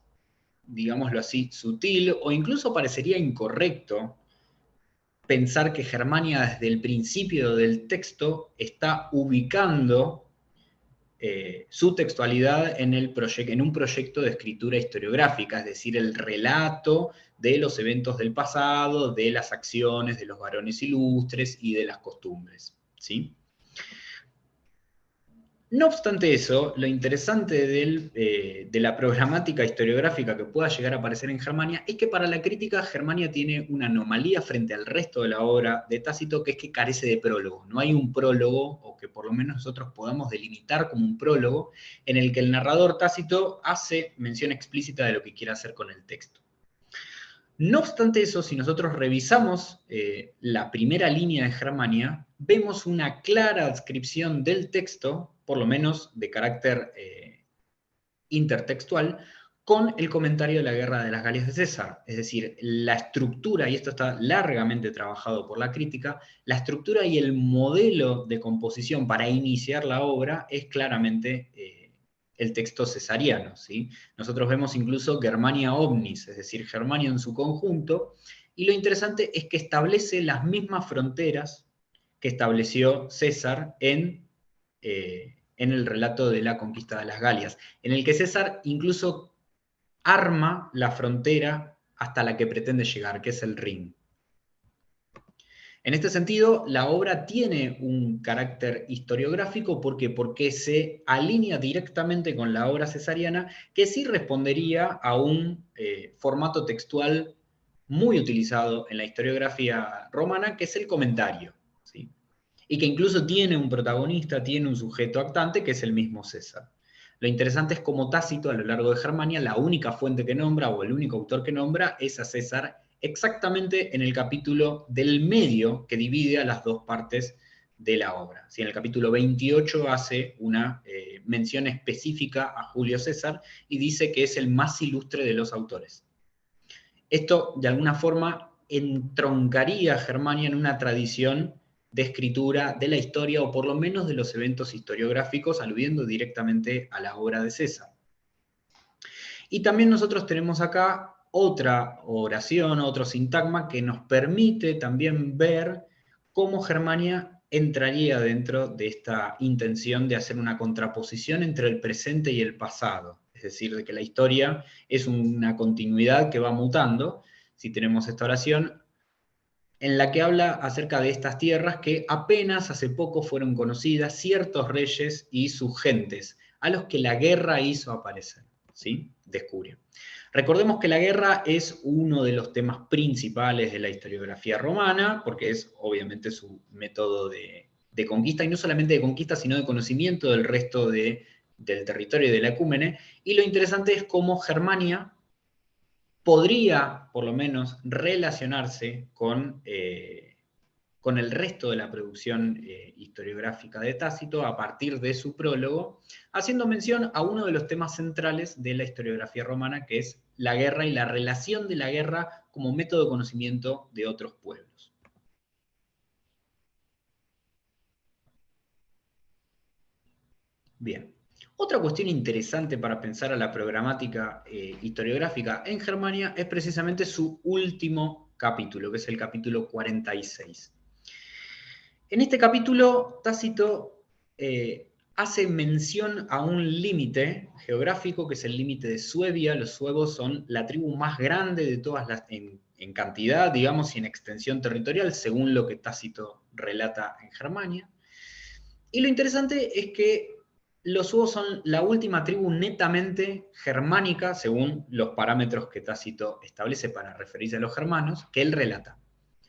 digámoslo así, sutil, o incluso parecería incorrecto pensar que Germania desde el principio del texto está ubicando su textualidad en un proyecto de escritura historiográfica, es decir, el relato de los eventos del pasado, de las acciones de los varones ilustres y de las costumbres, ¿sí? No obstante eso, lo interesante de la programática historiográfica que pueda llegar a aparecer en Germania es que para la crítica Germania tiene una anomalía frente al resto de la obra de Tácito, que es que carece de prólogo. No hay un prólogo, o que por lo menos nosotros podamos delimitar como un prólogo, en el que el narrador Tácito hace mención explícita de lo que quiere hacer con el texto. No obstante eso, si nosotros revisamos la primera línea de Germania, vemos una clara adscripción del texto, por lo menos de carácter intertextual, con el comentario de la guerra de las Galias de César. Es decir, la estructura, y esto está largamente trabajado por la crítica, la estructura y el modelo de composición para iniciar la obra es claramente el texto cesariano, ¿sí? Nosotros vemos incluso Germania omnis, es decir, Germania en su conjunto, y lo interesante es que establece las mismas fronteras que estableció César en el relato de la conquista de las Galias, en el que César incluso arma la frontera hasta la que pretende llegar, que es el Rin. En este sentido, la obra tiene un carácter historiográfico, ¿por qué? Porque se alinea directamente con la obra cesariana, que sí respondería a un formato textual muy utilizado en la historiografía romana, que es el comentario, ¿sí? Y que incluso tiene un protagonista, tiene un sujeto actante, que es el mismo César. Lo interesante es cómo Tácito, a lo largo de Germania, la única fuente que nombra, o el único autor que nombra, es a César, exactamente en el capítulo del medio que divide a las dos partes de la obra. Si en el capítulo 28 hace una mención específica a Julio César y dice que es el más ilustre de los autores. Esto, de alguna forma, entroncaría a Germania en una tradición de escritura de la historia, o por lo menos de los eventos historiográficos, aludiendo directamente a la obra de César. Y también nosotros tenemos acá otra oración, otro sintagma que nos permite también ver cómo Germania entraría dentro de esta intención de hacer una contraposición entre el presente y el pasado. Es es decir, de que la historia es una continuidad que va mutando. Si tenemos esta oración en la que habla acerca de estas tierras que apenas hace poco fueron conocidas ciertos reyes y sus gentes, a los que la guerra hizo aparecer, ¿sí? Descubrió. Recordemos que la guerra es uno de los temas principales de la historiografía romana, porque es obviamente su método de conquista, y no solamente de conquista, sino de conocimiento del resto del territorio de la ecúmene. Y lo interesante es cómo Germania podría, por lo menos, relacionarse con el resto de la producción historiográfica de Tácito a partir de su prólogo, haciendo mención a uno de los temas centrales de la historiografía romana, que es la guerra y la relación de la guerra como método de conocimiento de otros pueblos. Bien. Otra cuestión interesante para pensar a la programática historiográfica en Germania es precisamente su último capítulo, que es el capítulo 46. En este capítulo, Tácito hace mención a un límite geográfico, que es el límite de Suevia. Los suevos son la tribu más grande de todas las, en cantidad, digamos, y en extensión territorial, según lo que Tácito relata en Germania. Y lo interesante es que los suevos son la última tribu netamente germánica, según los parámetros que Tácito establece para referirse a los germanos, que él relata.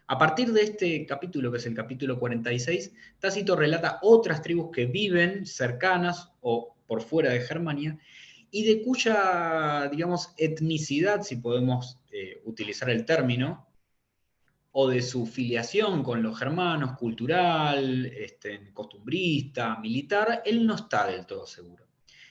A partir de este capítulo, que es el capítulo 46, Tácito relata otras tribus que viven cercanas o por fuera de Germania, y de cuya, digamos, etnicidad, si podemos utilizar el término, o de su filiación con los germanos, cultural, costumbrista, militar, él no está del todo seguro.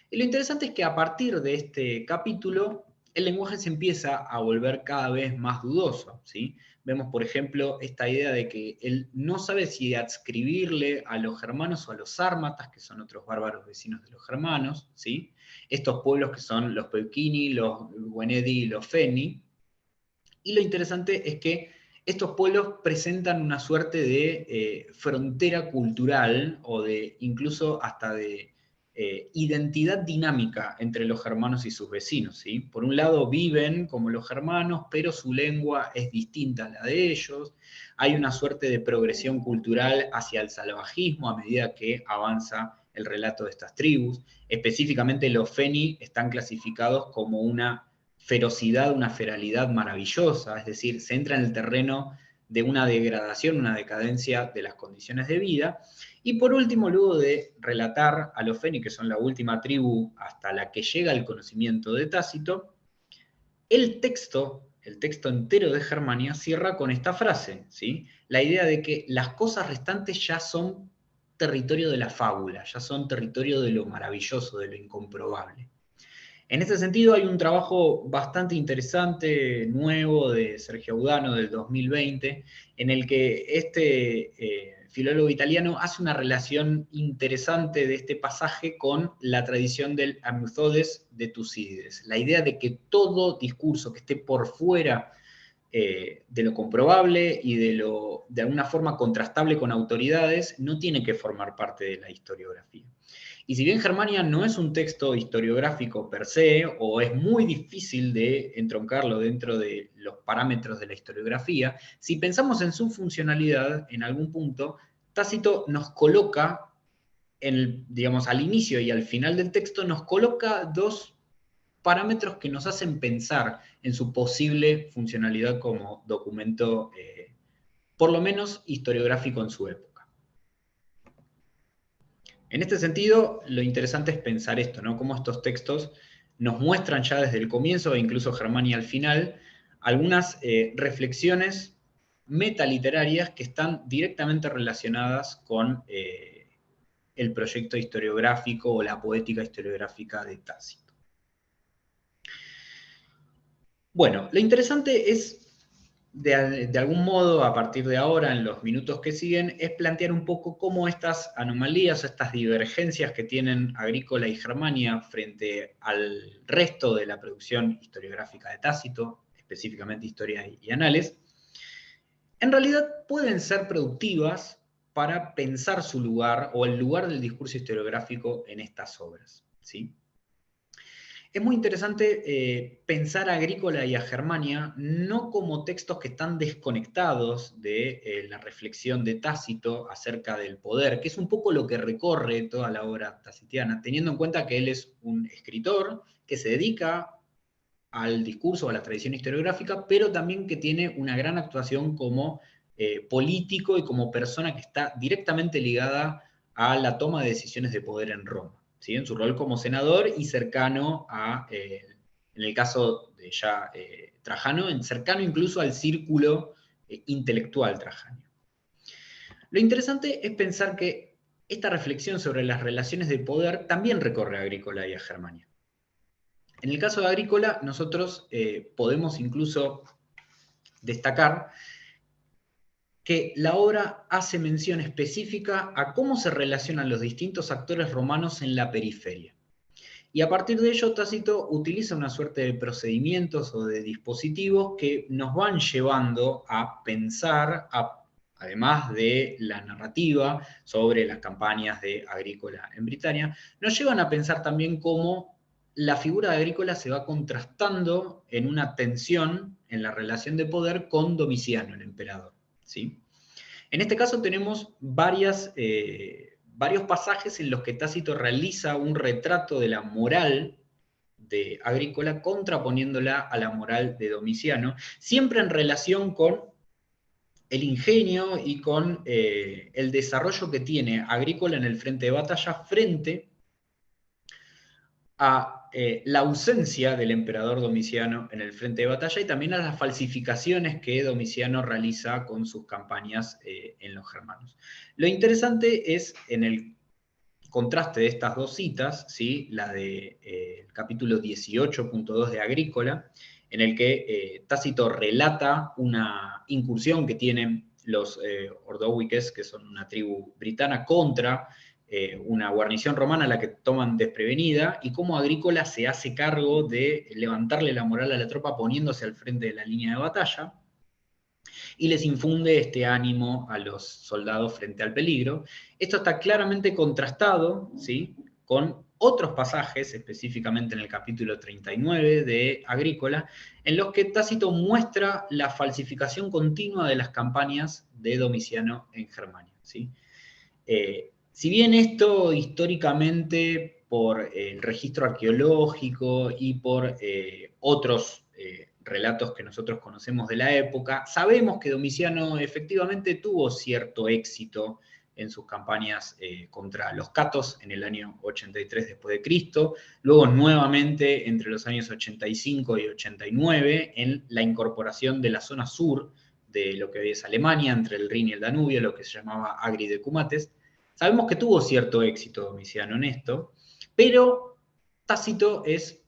Y lo interesante es que a partir de este capítulo, el lenguaje se empieza a volver cada vez más dudoso, ¿sí? Vemos, por ejemplo, esta idea de que él no sabe si adscribirle a los germanos o a los sármatas, que son otros bárbaros vecinos de los germanos, ¿sí? Estos pueblos que son los Peuquini, los Guenedi y los Feni. Y lo interesante es que estos pueblos presentan una suerte de frontera cultural, o de incluso hasta de identidad dinámica entre los germanos y sus vecinos, ¿sí? Por un lado viven como los germanos, pero su lengua es distinta a la de ellos. Hay una suerte de progresión cultural hacia el salvajismo a medida que avanza el relato de estas tribus. Específicamente los Feni están clasificados como una ferocidad, una feralidad maravillosa, es decir, se entra en el terreno de una degradación, una decadencia de las condiciones de vida. Y por último, luego de relatar a los Feni, que son la última tribu hasta la que llega el conocimiento de Tácito, el texto entero de Germania cierra con esta frase, ¿sí? La idea de que las cosas restantes ya son territorio de la fábula, ya son territorio de lo maravilloso, de lo incomprobable. En este sentido hay un trabajo bastante interesante, nuevo, de Sergio Audano del 2020, en el que este filólogo italiano hace una relación interesante de este pasaje con la tradición del Amythodes de Tucídides. La idea de que todo discurso que esté por fuera de lo comprobable y de alguna forma contrastable con autoridades no tiene que formar parte de la historiografía. Y si bien Germania no es un texto historiográfico per se, o es muy difícil de entroncarlo dentro de los parámetros de la historiografía, si pensamos en su funcionalidad, en algún punto, Tácito nos coloca, digamos, al inicio y al final del texto, nos coloca dos parámetros que nos hacen pensar en su posible funcionalidad como documento, por lo menos historiográfico en su época. En este sentido, lo interesante es pensar esto, ¿no? Cómo estos textos nos muestran ya desde el comienzo, e incluso Germania al final, algunas reflexiones metaliterarias que están directamente relacionadas con el proyecto historiográfico o la poética historiográfica de Tácito. Bueno, lo interesante es, de algún modo, a partir de ahora, en los minutos que siguen, es plantear un poco cómo estas anomalías, estas divergencias que tienen Agrícola y Germania frente al resto de la producción historiográfica de Tácito, específicamente Historia y Anales, en realidad pueden ser productivas para pensar su lugar o el lugar del discurso historiográfico en estas obras, ¿sí? Es muy interesante pensar a Agrícola y a Germania no como textos que están desconectados de la reflexión de Tácito acerca del poder, que es un poco lo que recorre toda la obra tacitiana, teniendo en cuenta que él es un escritor que se dedica al discurso, a la tradición historiográfica, pero también que tiene una gran actuación como político y como persona que está directamente ligada a la toma de decisiones de poder en Roma, ¿sí? En su rol como senador y cercano a, en el caso de ya Trajano, cercano incluso al círculo intelectual trajano. Lo interesante es pensar que esta reflexión sobre las relaciones de poder también recorre a Agrícola y a Germania. En el caso de Agrícola, nosotros podemos incluso destacar que la obra hace mención específica a cómo se relacionan los distintos actores romanos en la periferia. Y a partir de ello, Tácito utiliza una suerte de procedimientos o de dispositivos que nos van llevando a pensar, además de la narrativa sobre las campañas de Agrícola en Britania, nos llevan a pensar también cómo la figura de Agrícola se va contrastando en una tensión en la relación de poder con Domiciano, el emperador, ¿sí? En este caso tenemos varios pasajes en los que Tácito realiza un retrato de la moral de Agrícola contraponiéndola a la moral de Domiciano, siempre en relación con el ingenio y con el desarrollo que tiene Agrícola en el frente de batalla frente a la ausencia del emperador Domiciano en el frente de batalla y también a las falsificaciones que Domiciano realiza con sus campañas en los germanos. Lo interesante es en el contraste de estas dos citas, ¿sí? La del capítulo 18.2 de Agrícola, en el que Tácito relata una incursión que tienen los ordovíques, que son una tribu britana, contra una guarnición romana a la que toman desprevenida, y cómo Agrícola se hace cargo de levantarle la moral a la tropa poniéndose al frente de la línea de batalla, y les infunde este ánimo a los soldados frente al peligro. Esto está claramente contrastado, ¿sí?, con otros pasajes, específicamente en el capítulo 39 de Agrícola, en los que Tácito muestra la falsificación continua de las campañas de Domiciano en Germania, ¿sí? Si bien esto históricamente por el registro arqueológico y por otros relatos que nosotros conocemos de la época, sabemos que Domiciano efectivamente tuvo cierto éxito en sus campañas contra los catos en el año 83 después de Cristo, luego nuevamente entre los años 85 y 89 en la incorporación de la zona sur de lo que hoy es Alemania, entre el Rin y el Danubio, lo que se llamaba Agri de Cumates. Sabemos que tuvo cierto éxito Domiciano en esto, pero Tácito es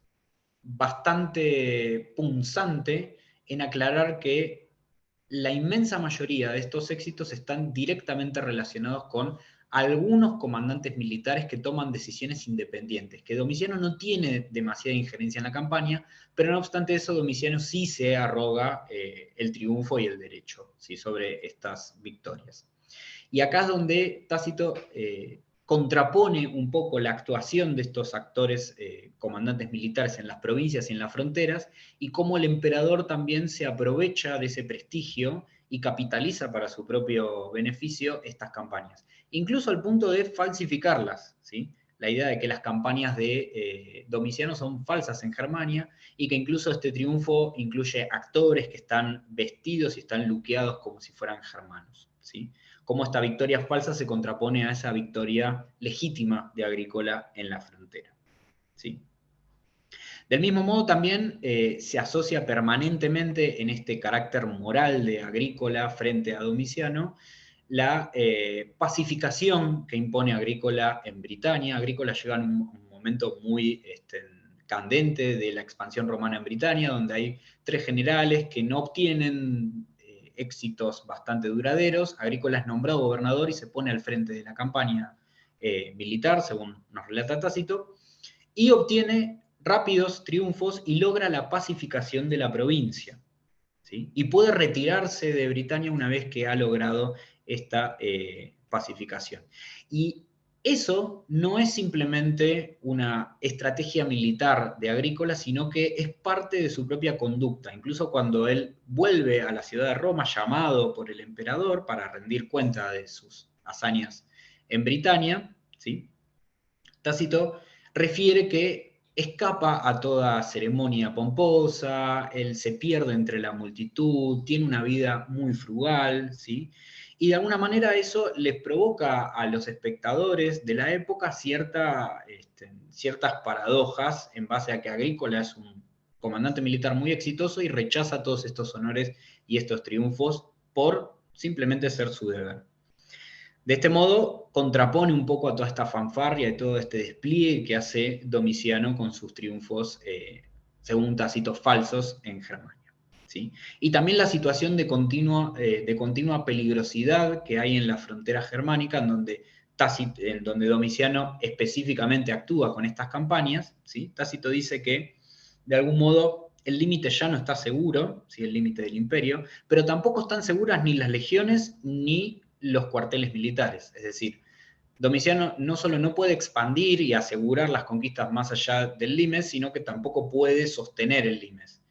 bastante punzante en aclarar que la inmensa mayoría de estos éxitos están directamente relacionados con algunos comandantes militares que toman decisiones independientes, que Domiciano no tiene demasiada injerencia en la campaña, pero no obstante eso, Domiciano sí se arroga el triunfo y el derecho, ¿sí?, sobre estas victorias. Y acá es donde Tácito contrapone un poco la actuación de estos actores comandantes militares en las provincias y en las fronteras, y cómo el emperador también se aprovecha de ese prestigio y capitaliza para su propio beneficio estas campañas. Incluso al punto de falsificarlas, ¿sí? La idea de que las campañas de Domiciano son falsas en Germania y que incluso este triunfo incluye actores que están vestidos y están luqueados como si fueran germanos, ¿sí? Cómo esta victoria falsa se contrapone a esa victoria legítima de Agrícola en la frontera, ¿sí? Del mismo modo también se asocia permanentemente en este carácter moral de Agrícola frente a Domiciano la pacificación que impone Agrícola en Britania. Agrícola llega en un momento muy candente de la expansión romana en Britania, donde hay 3 generales que no obtienen éxitos bastante duraderos. Agrícola es nombrado gobernador y se pone al frente de la campaña militar, según nos relata Tácito, y obtiene rápidos triunfos y logra la pacificación de la provincia, ¿sí? Y puede retirarse de Britania una vez que ha logrado esta pacificación. Y Eso no es simplemente una estrategia militar de Agrícola, sino que es parte de su propia conducta. Incluso cuando él vuelve a la ciudad de Roma, llamado por el emperador para rendir cuenta de sus hazañas en Britania, ¿sí? Tácito refiere que escapa a toda ceremonia pomposa, él se pierde entre la multitud, tiene una vida muy frugal, ¿sí? Y de alguna manera eso les provoca a los espectadores de la época ciertas paradojas en base a que Agrícola es un comandante militar muy exitoso y rechaza todos estos honores y estos triunfos por simplemente ser su deber. De este modo, contrapone un poco a toda esta fanfarria y todo este despliegue que hace Domiciano con sus triunfos, según Tácito, falsos en Germania, ¿sí? Y también la situación de continua peligrosidad que hay en la frontera germánica, en donde Domiciano específicamente actúa con estas campañas, ¿sí? Tácito dice que, de algún modo, el límite ya no está seguro, ¿sí? El límite del imperio, pero tampoco están seguras ni las legiones ni los cuarteles militares. Es decir, Domiciano no solo no puede expandir y asegurar las conquistas más allá del limes, sino que tampoco puede sostener el limes,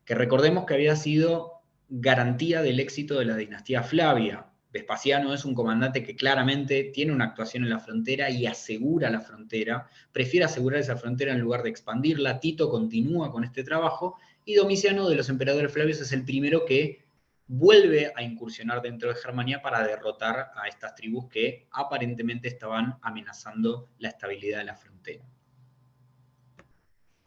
que recordemos que había sido garantía del éxito de la dinastía Flavia. Vespasiano es un comandante que claramente tiene una actuación en la frontera y asegura la frontera, prefiere asegurar esa frontera en lugar de expandirla. Tito continúa con este trabajo y Domiciano, de los emperadores Flavios, es el primero que vuelve a incursionar dentro de Germania para derrotar a estas tribus que aparentemente estaban amenazando la estabilidad de la frontera.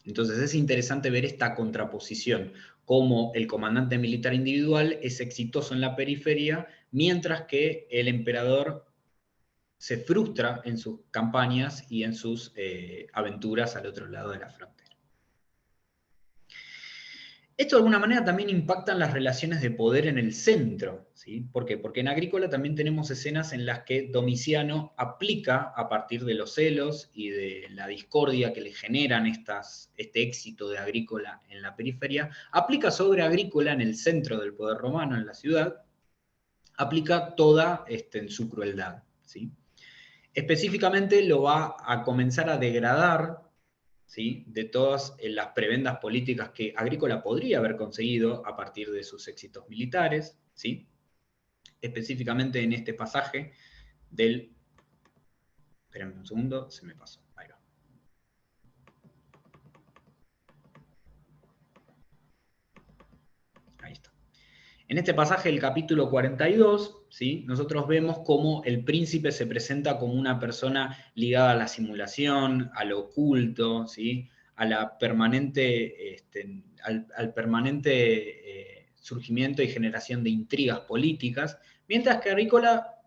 Entonces es interesante ver esta contraposición, cómo el comandante militar individual es exitoso en la periferia, mientras que el emperador se frustra en sus campañas y en sus aventuras al otro lado de la frontera. Esto de alguna manera también impacta en las relaciones de poder en el centro, ¿sí? ¿Por qué? Porque en Agrícola también tenemos escenas en las que Domiciano aplica, a partir de los celos y de la discordia que le generan este éxito de Agrícola en la periferia, aplica sobre Agrícola en el centro del poder romano, en la ciudad, aplica toda su crueldad, ¿sí? Específicamente lo va a comenzar a degradar, ¿sí? De todas las prebendas políticas que Agrícola podría haber conseguido a partir de sus éxitos militares, ¿sí? Específicamente en este pasaje del... Espérenme un segundo, se me pasó. Ahí va. Ahí está. En este pasaje del capítulo 42, ¿sí? Nosotros vemos cómo el príncipe se presenta como una persona ligada a la simulación, a lo oculto, ¿sí? A la permanente, al permanente surgimiento y generación de intrigas políticas, mientras que Agrícola,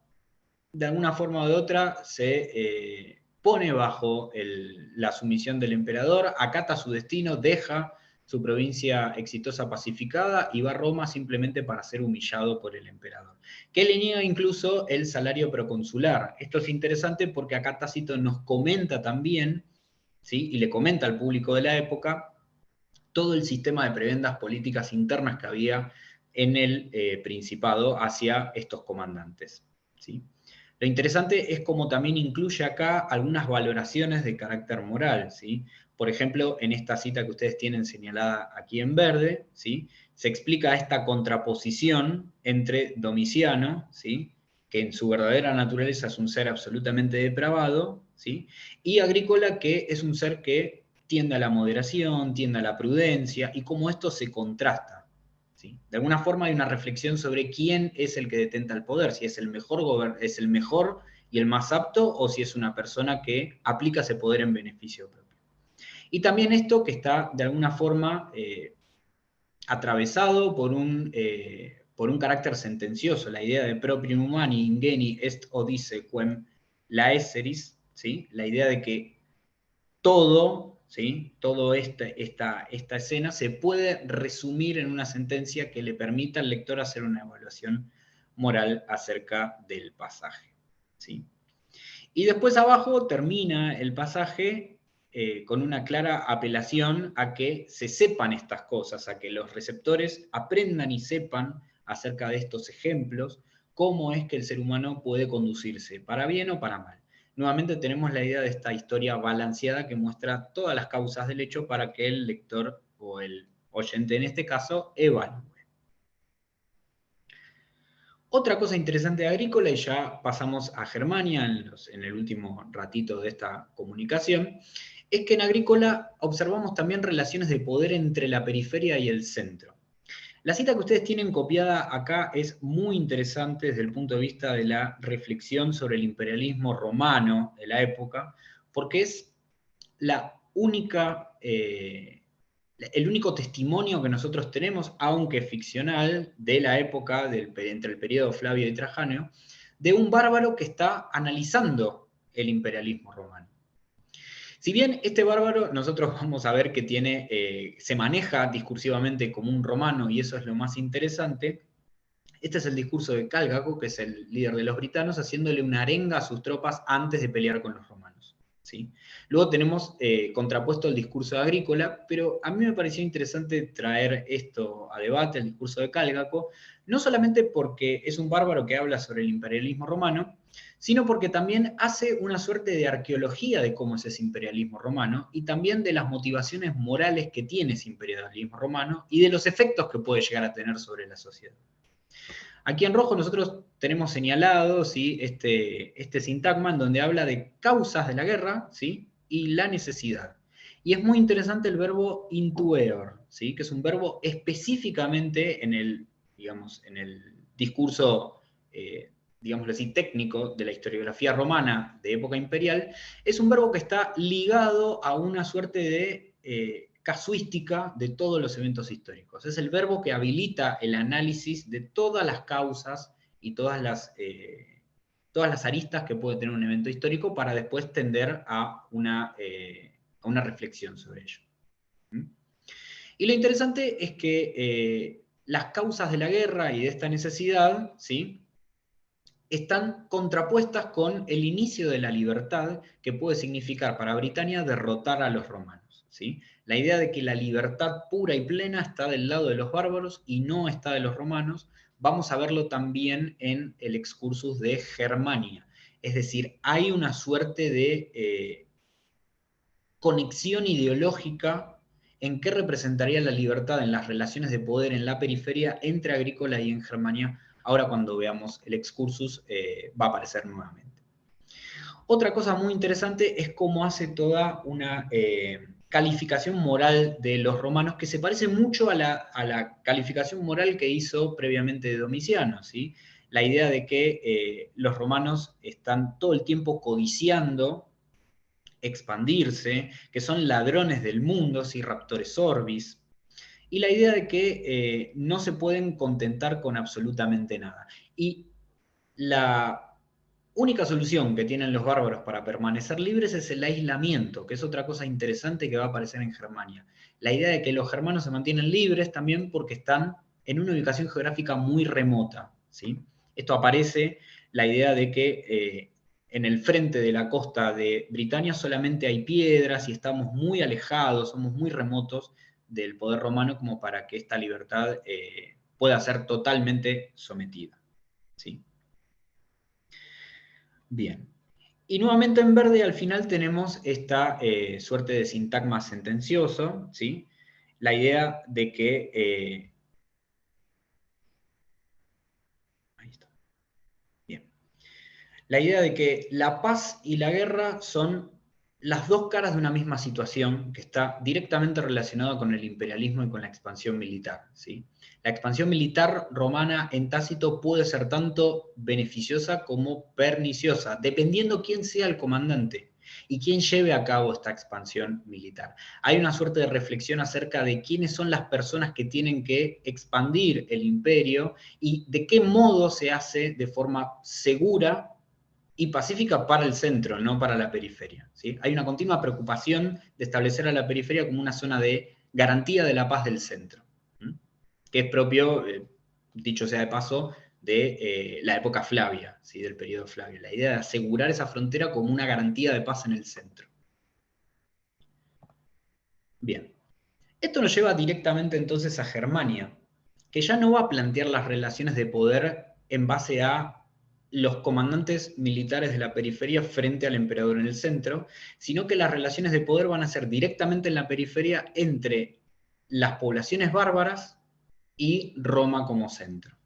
de alguna forma o de otra, se pone bajo la sumisión del emperador, acata su destino, deja su provincia exitosa pacificada y va a Roma simplemente para ser humillado por el emperador, que le niega incluso el salario proconsular. Esto es interesante porque acá Tácito nos comenta también, ¿sí? Y le comenta al público de la época, todo el sistema de prebendas políticas internas que había en el Principado hacia estos comandantes, ¿sí? Lo interesante es cómo también incluye acá algunas valoraciones de carácter moral, ¿sí? Por ejemplo, en esta cita que ustedes tienen señalada aquí en verde, ¿sí? Se explica esta contraposición entre Domiciano, ¿sí? Que en su verdadera naturaleza es un ser absolutamente depravado, ¿sí? Y Agrícola, que es un ser que tiende a la moderación, tiende a la prudencia, y cómo esto se contrasta, ¿sí? De alguna forma hay una reflexión sobre quién es el que detenta el poder, si es el mejor y el más apto, o si es una persona que aplica ese poder en beneficio propio. Y también esto que está de alguna forma atravesado por un carácter sentencioso, la idea de proprium humani ingeni est odice quem laeseris, ¿sí? La idea de que todo, ¿sí? Toda esta escena se puede resumir en una sentencia que le permita al lector hacer una evaluación moral acerca del pasaje, ¿sí? Y después abajo termina el pasaje con una clara apelación a que se sepan estas cosas, a que los receptores aprendan y sepan acerca de estos ejemplos, cómo es que el ser humano puede conducirse, para bien o para mal. nuevamente tenemos la idea de esta historia balanceada que muestra todas las causas del hecho para que el lector o el oyente en este caso evalúe. Otra cosa interesante de Agrícola, y ya pasamos a Germania en el último ratito de esta comunicación, es que en Agrícola observamos también relaciones de poder entre la periferia y el centro. La cita que ustedes tienen copiada acá es muy interesante desde el punto de vista de la reflexión sobre el imperialismo romano de la época, porque es la única, el único testimonio que nosotros tenemos, aunque ficcional, de la época entre el periodo Flavio y Trajano, de un bárbaro que está analizando el imperialismo romano. Si bien este bárbaro, nosotros vamos a ver que se maneja discursivamente como un romano, y eso es lo más interesante, este es el discurso de Cálgaco, que es el líder de los britanos, haciéndole una arenga a sus tropas antes de pelear con los romanos, ¿sí? Luego tenemos contrapuesto el discurso de Agrícola, pero a mí me pareció interesante traer esto a debate, el discurso de Cálgaco, no solamente porque es un bárbaro que habla sobre el imperialismo romano, sino porque también hace una suerte de arqueología de cómo es ese imperialismo romano y también de las motivaciones morales que tiene ese imperialismo romano y de los efectos que puede llegar a tener sobre la sociedad. Aquí en rojo nosotros tenemos señalado, ¿sí?, este sintagma en donde habla de causas de la guerra, ¿sí?, y la necesidad. Y es muy interesante el verbo intueor, ¿sí?, que es un verbo específicamente en el discurso, digámoslo así, técnico de la historiografía romana de época imperial, es un verbo que está ligado a una suerte de casuística de todos los eventos históricos. Es el verbo que habilita el análisis de todas las causas y todas las aristas que puede tener un evento histórico para después tender a una reflexión sobre ello. Y lo interesante es que las causas de la guerra y de esta necesidad, ¿sí?, están contrapuestas con el inicio de la libertad que puede significar para Britania derrotar a los romanos, ¿sí? La idea de que la libertad pura y plena está del lado de los bárbaros y no está de los romanos, vamos a verlo también en el excursus de Germania. Es decir, hay una suerte de conexión ideológica en qué representaría la libertad en las relaciones de poder en la periferia entre Agrícola y en Germania. Ahora cuando veamos el excursus va a aparecer nuevamente. Otra cosa muy interesante es cómo hace toda una calificación moral de los romanos que se parece mucho a la calificación moral que hizo previamente Domiciano, ¿sí? La idea de que los romanos están todo el tiempo codiciando expandirse, que son ladrones del mundo, ¿sí?, raptores orbis, y la idea de que no se pueden contentar con absolutamente nada. Y la única solución que tienen los bárbaros para permanecer libres es el aislamiento, que es otra cosa interesante que va a aparecer en Germania. La idea de que los germanos se mantienen libres también porque están en una ubicación geográfica muy remota, ¿sí? Esto aparece, la idea de que en el frente de la costa de Britania solamente hay piedras y estamos muy alejados, somos muy remotos del poder romano como para que esta libertad pueda ser totalmente sometida, ¿sí? Bien. Y nuevamente en verde al final tenemos esta suerte de sintagma sentencioso, ¿sí? La idea de que... ahí está. Bien. La idea de que la paz y la guerra son las dos caras de una misma situación que está directamente relacionada con el imperialismo y con la expansión militar, ¿sí? La expansión militar romana en Tácito puede ser tanto beneficiosa como perniciosa, dependiendo quién sea el comandante y quién lleve a cabo esta expansión militar. Hay una suerte de reflexión acerca de quiénes son las personas que tienen que expandir el imperio y de qué modo se hace de forma segura y pacífica para el centro, no para la periferia, ¿sí? Hay una continua preocupación de establecer a la periferia como una zona de garantía de la paz del centro, ¿sí?, que es propio, dicho sea de paso, de la época Flavia, ¿sí?, del periodo Flavio. La idea de asegurar esa frontera como una garantía de paz en el centro. Bien. Esto nos lleva directamente entonces a Germania, que ya no va a plantear las relaciones de poder en base a los comandantes militares de la periferia frente al emperador en el centro, sino que las relaciones de poder van a ser directamente en la periferia entre las poblaciones bárbaras y Roma como centro.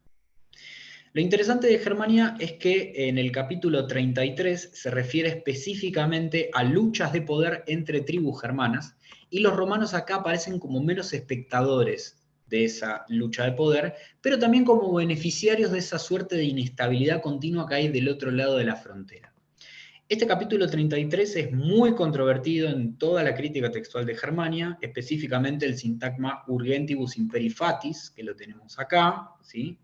Lo interesante de Germania es que en el capítulo 33 se refiere específicamente a luchas de poder entre tribus germanas, y los romanos acá aparecen como meros espectadores de esa lucha de poder, pero también como beneficiarios de esa suerte de inestabilidad continua que hay del otro lado de la frontera. Este capítulo 33 es muy controvertido en toda la crítica textual de Germania, específicamente el sintagma urgentibus imperi fatis, que lo tenemos acá, ¿sí?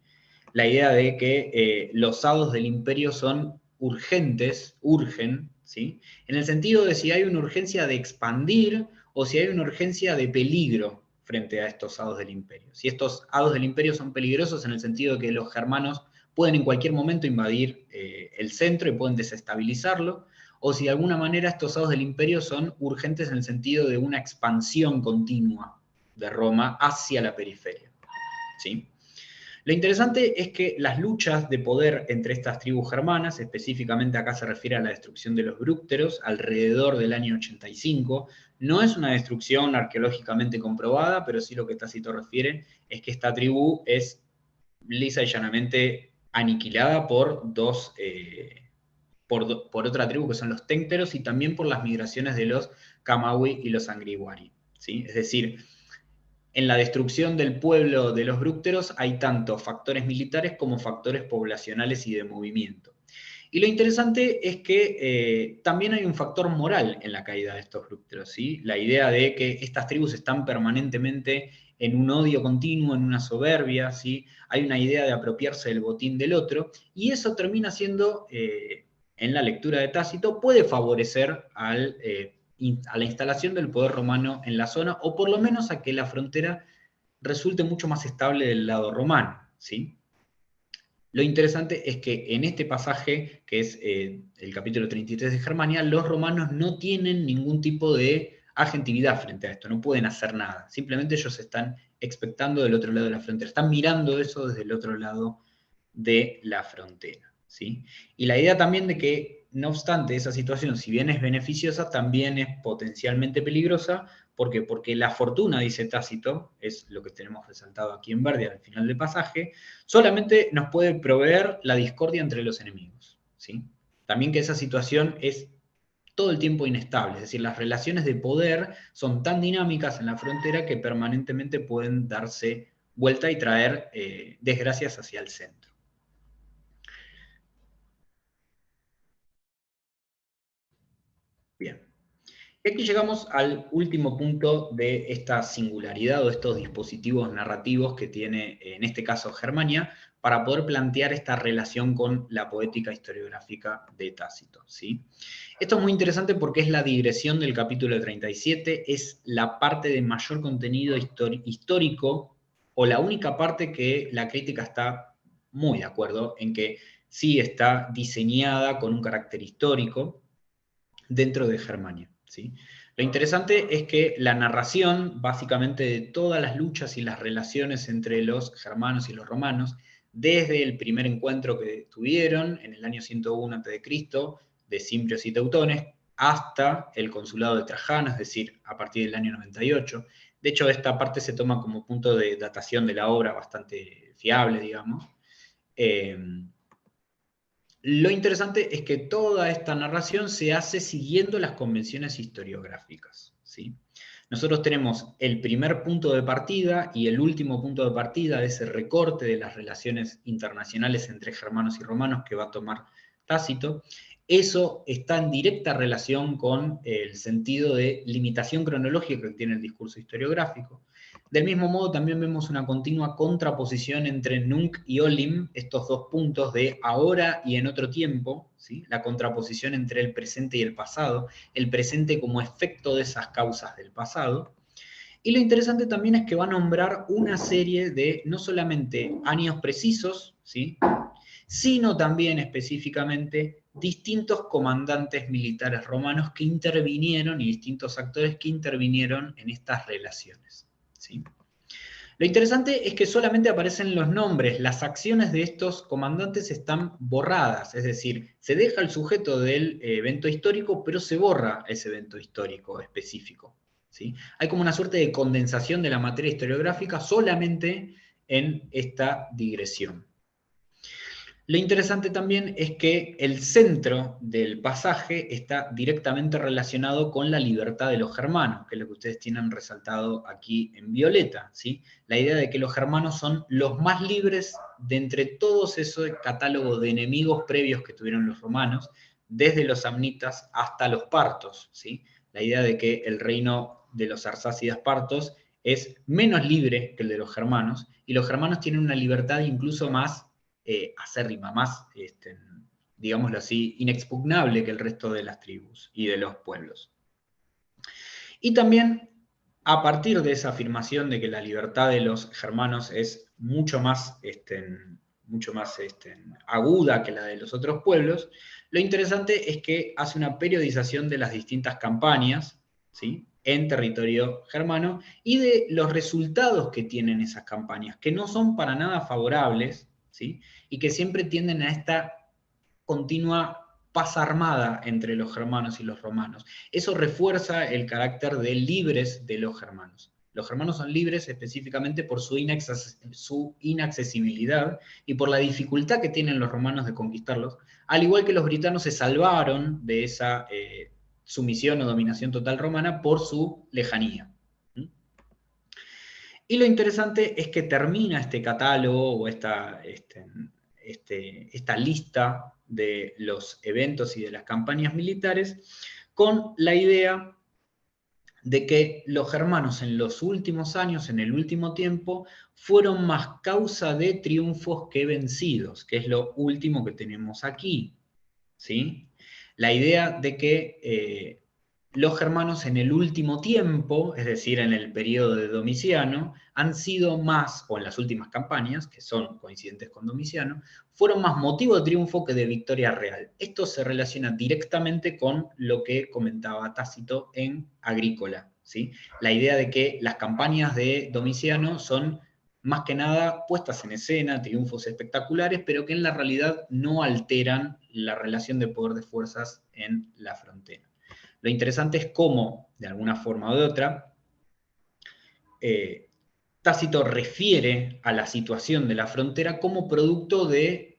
La idea de que los hados del imperio son urgentes, urgen, ¿sí? En el sentido de si hay una urgencia de expandir o si hay una urgencia de peligro frente a estos hados del imperio. Si estos hados del imperio son peligrosos en el sentido de que los germanos pueden en cualquier momento invadir el centro y pueden desestabilizarlo, o si de alguna manera estos hados del imperio son urgentes en el sentido de una expansión continua de Roma hacia la periferia, ¿sí? Lo interesante es que las luchas de poder entre estas tribus germanas, específicamente acá se refiere a la destrucción de los brúcteros alrededor del año 85, no es una destrucción arqueológicamente comprobada, pero sí lo que Tácito refiere es que esta tribu es lisa y llanamente aniquilada por por otra tribu que son los téncteros y también por las migraciones de los Camaui y los Angriwari, ¿sí? Es decir, en la destrucción del pueblo de los brúcteros hay tanto factores militares como factores poblacionales y de movimiento. Y lo interesante es que también hay un factor moral en la caída de estos brúcteros, ¿sí? La idea de que estas tribus están permanentemente en un odio continuo, en una soberbia, ¿sí? Hay una idea de apropiarse del botín del otro, y eso termina siendo, en la lectura de Tácito, puede favorecer a la instalación del poder romano en la zona, o por lo menos a que la frontera resulte mucho más estable del lado romano, ¿sí? Lo interesante es que en este pasaje, que es el capítulo 33 de Germania, los romanos no tienen ningún tipo de agentividad frente a esto, no pueden hacer nada, simplemente ellos están expectando del otro lado de la frontera, están mirando eso desde el otro lado de la frontera, ¿sí? Y la idea también de que, no obstante, esa situación, si bien es beneficiosa, también es potencialmente peligrosa. ¿Por qué? Porque la fortuna, dice Tácito, es lo que tenemos resaltado aquí en verde al final del pasaje, solamente nos puede proveer la discordia entre los enemigos, ¿sí? También que esa situación es todo el tiempo inestable, es decir, las relaciones de poder son tan dinámicas en la frontera que permanentemente pueden darse vuelta y traer desgracias hacia el centro. Bien. Y aquí llegamos al último punto de esta singularidad o estos dispositivos narrativos que tiene, en este caso, Germania, para poder plantear esta relación con la poética historiográfica de Tácito, ¿sí? Esto es muy interesante porque es la digresión del capítulo 37, es la parte de mayor contenido histórico, o la única parte que la crítica está muy de acuerdo en que sí está diseñada con un carácter histórico dentro de Germania, ¿sí? Lo interesante es que la narración, básicamente, de todas las luchas y las relaciones entre los germanos y los romanos, desde el primer encuentro que tuvieron en el año 101 a.C., de cimbrios y teutones, hasta el consulado de Trajano, es decir, a partir del año 98. De hecho, esta parte se toma como punto de datación de la obra bastante fiable, digamos. Lo interesante es que toda esta narración se hace siguiendo las convenciones historiográficas, ¿sí? Nosotros tenemos el primer punto de partida y el último punto de partida de ese recorte de las relaciones internacionales entre germanos y romanos que va a tomar Tácito. Eso está en directa relación con el sentido de limitación cronológica que tiene el discurso historiográfico. Del mismo modo, también vemos una continua contraposición entre nunc y olim, estos dos puntos de ahora y en otro tiempo, ¿sí? La contraposición entre el presente y el pasado, el presente como efecto de esas causas del pasado. Y lo interesante también es que va a nombrar una serie de no solamente años precisos, ¿sí? Sino también específicamente distintos comandantes militares romanos que intervinieron y distintos actores que intervinieron en estas relaciones, ¿sí? Lo interesante es que solamente aparecen los nombres, las acciones de estos comandantes están borradas, es decir, se deja el sujeto del evento histórico, pero se borra ese evento histórico específico, ¿sí? Hay como una suerte de condensación de la materia historiográfica solamente en esta digresión. Lo interesante también es que el centro del pasaje está directamente relacionado con la libertad de los germanos, que es lo que ustedes tienen resaltado aquí en violeta, ¿sí? La idea de que los germanos son los más libres de entre todos esos catálogos de enemigos previos que tuvieron los romanos, desde los samnitas hasta los partos, ¿sí? La idea de que el reino de los arsácidas partos es menos libre que el de los germanos, y los germanos tienen una libertad incluso más acérrima, más, digámoslo así, inexpugnable que el resto de las tribus y de los pueblos. Y también, a partir de esa afirmación de que la libertad de los germanos es mucho más aguda que la de los otros pueblos, lo interesante es que hace una periodización de las distintas campañas, ¿sí?, en territorio germano, y de los resultados que tienen esas campañas, que no son para nada favorables, ¿sí?, y que siempre tienden a esta continua paz armada entre los germanos y los romanos. Eso refuerza el carácter de libres de los germanos. Los germanos son libres específicamente por su inaccesibilidad y por la dificultad que tienen los romanos de conquistarlos, al igual que los britanos se salvaron de esa sumisión o dominación total romana por su lejanía. Y lo interesante es que termina este catálogo o esta lista de los eventos y de las campañas militares con la idea de que los germanos en los últimos años, en el último tiempo, fueron más causa de triunfos que vencidos, que es lo último que tenemos aquí, ¿sí? La idea de que los germanos en el último tiempo, es decir, en el periodo de Domiciano, han sido más, o en las últimas campañas, que son coincidentes con Domiciano, fueron más motivo de triunfo que de victoria real. Esto se relaciona directamente con lo que comentaba Tácito en Agrícola, ¿sí? La idea de que las campañas de Domiciano son más que nada puestas en escena, triunfos espectaculares, pero que en la realidad no alteran la relación de poder de fuerzas en la frontera. Lo interesante es cómo, de alguna forma o de otra, Tácito refiere a la situación de la frontera como producto de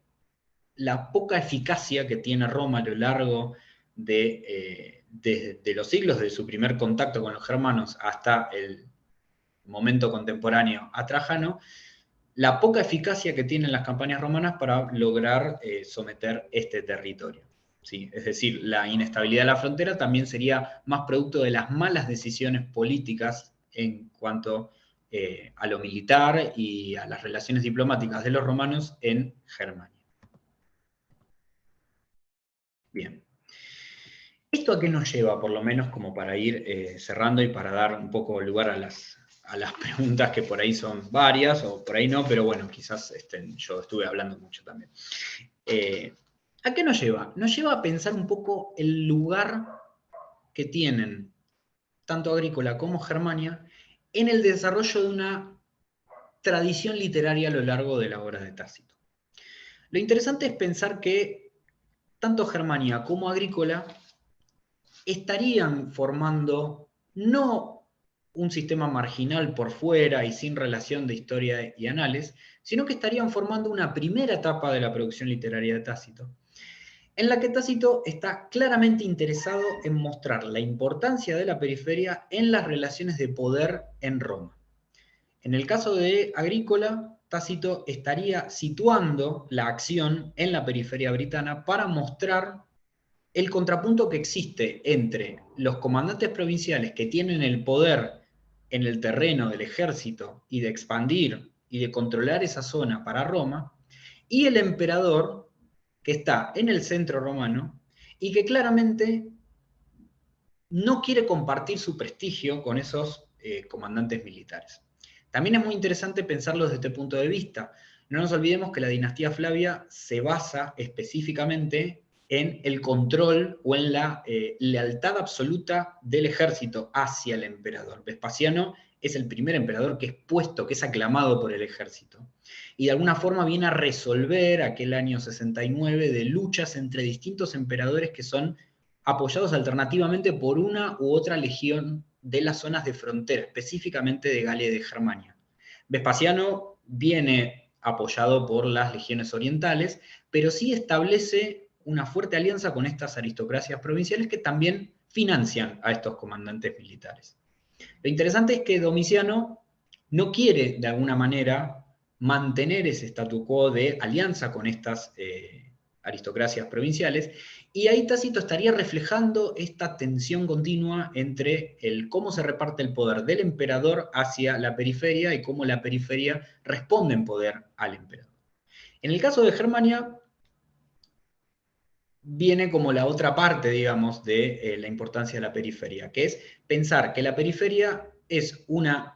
la poca eficacia que tiene Roma a lo largo de los siglos, de su primer contacto con los germanos hasta el momento contemporáneo a Trajano, la poca eficacia que tienen las campañas romanas para lograr someter este territorio. ¿Sí? Es decir, la inestabilidad de la frontera también sería más producto de las malas decisiones políticas en cuanto a lo militar y a las relaciones diplomáticas de los romanos en Germania. Bien. ¿Esto a qué nos lleva, por lo menos, como para ir cerrando y para dar un poco lugar a las preguntas que por ahí son varias, o por ahí no, pero bueno, quizás yo estuve hablando mucho también. ¿A qué nos lleva? Nos lleva a pensar un poco el lugar que tienen tanto Agrícola como Germania en el desarrollo de una tradición literaria a lo largo de la obra de Tácito. Lo interesante es pensar que tanto Germania como Agrícola estarían formando no un sistema marginal por fuera y sin relación de historia y anales, sino que estarían formando una primera etapa de la producción literaria de Tácito, en la que Tácito está claramente interesado en mostrar la importancia de la periferia en las relaciones de poder en Roma. En el caso de Agrícola, Tácito estaría situando la acción en la periferia britana para mostrar el contrapunto que existe entre los comandantes provinciales que tienen el poder en el terreno del ejército y de expandir y de controlar esa zona para Roma, y el emperador que está en el centro romano y que claramente no quiere compartir su prestigio con esos comandantes militares. También es muy interesante pensarlo desde este punto de vista. No nos olvidemos que la dinastía Flavia se basa específicamente en el control o en la lealtad absoluta del ejército hacia el emperador. Vespasiano es el primer emperador que es puesto, que es aclamado por el ejército. Y de alguna forma viene a resolver aquel año 69 de luchas entre distintos emperadores que son apoyados alternativamente por una u otra legión de las zonas de frontera, específicamente de Galia y de Germania. Vespasiano viene apoyado por las legiones orientales, pero sí establece una fuerte alianza con estas aristocracias provinciales que también financian a estos comandantes militares. Lo interesante es que Domiciano no quiere, de alguna manera, mantener ese statu quo de alianza con estas aristocracias provinciales, y ahí Tácito estaría reflejando esta tensión continua entre cómo se reparte el poder del emperador hacia la periferia y cómo la periferia responde en poder al emperador. En el caso de Germania, viene como la otra parte, digamos, de la importancia de la periferia, que es pensar que la periferia es una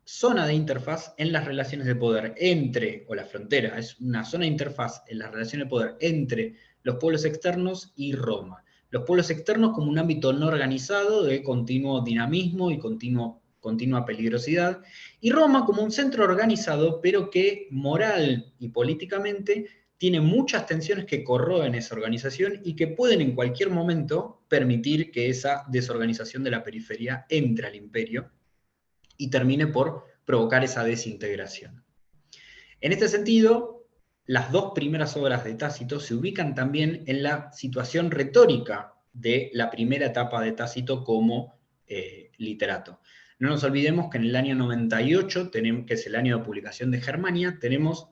zona de interfaz en las relaciones de poder entre, o la frontera, es una zona de interfaz en las relaciones de poder entre los pueblos externos y Roma. Los pueblos externos como un ámbito no organizado de continuo dinamismo y continua peligrosidad, y Roma como un centro organizado, pero que moral y políticamente tiene muchas tensiones que corroen esa organización y que pueden en cualquier momento permitir que esa desorganización de la periferia entre al imperio y termine por provocar esa desintegración. En este sentido, las dos primeras obras de Tácito se ubican también en la situación retórica de la primera etapa de Tácito como literato. No nos olvidemos que en el año 98, que es el año de publicación de Germania, tenemos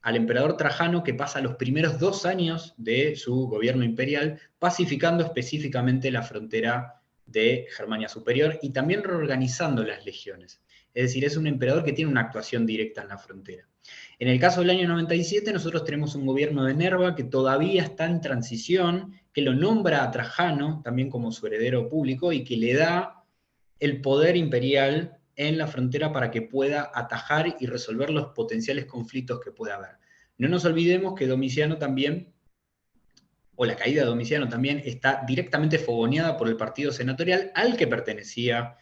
al emperador Trajano, que pasa los primeros 2 años de su gobierno imperial pacificando específicamente la frontera de Germania Superior y también reorganizando las legiones. Es decir, es un emperador que tiene una actuación directa en la frontera. En el caso del año 97, nosotros tenemos un gobierno de Nerva que todavía está en transición, que lo nombra a Trajano también como su heredero público y que le da el poder imperial en la frontera para que pueda atajar y resolver los potenciales conflictos que pueda haber. No nos olvidemos que Domiciano también, o la caída de Domiciano también, está directamente fogoneada por el partido senatorial al que pertenecía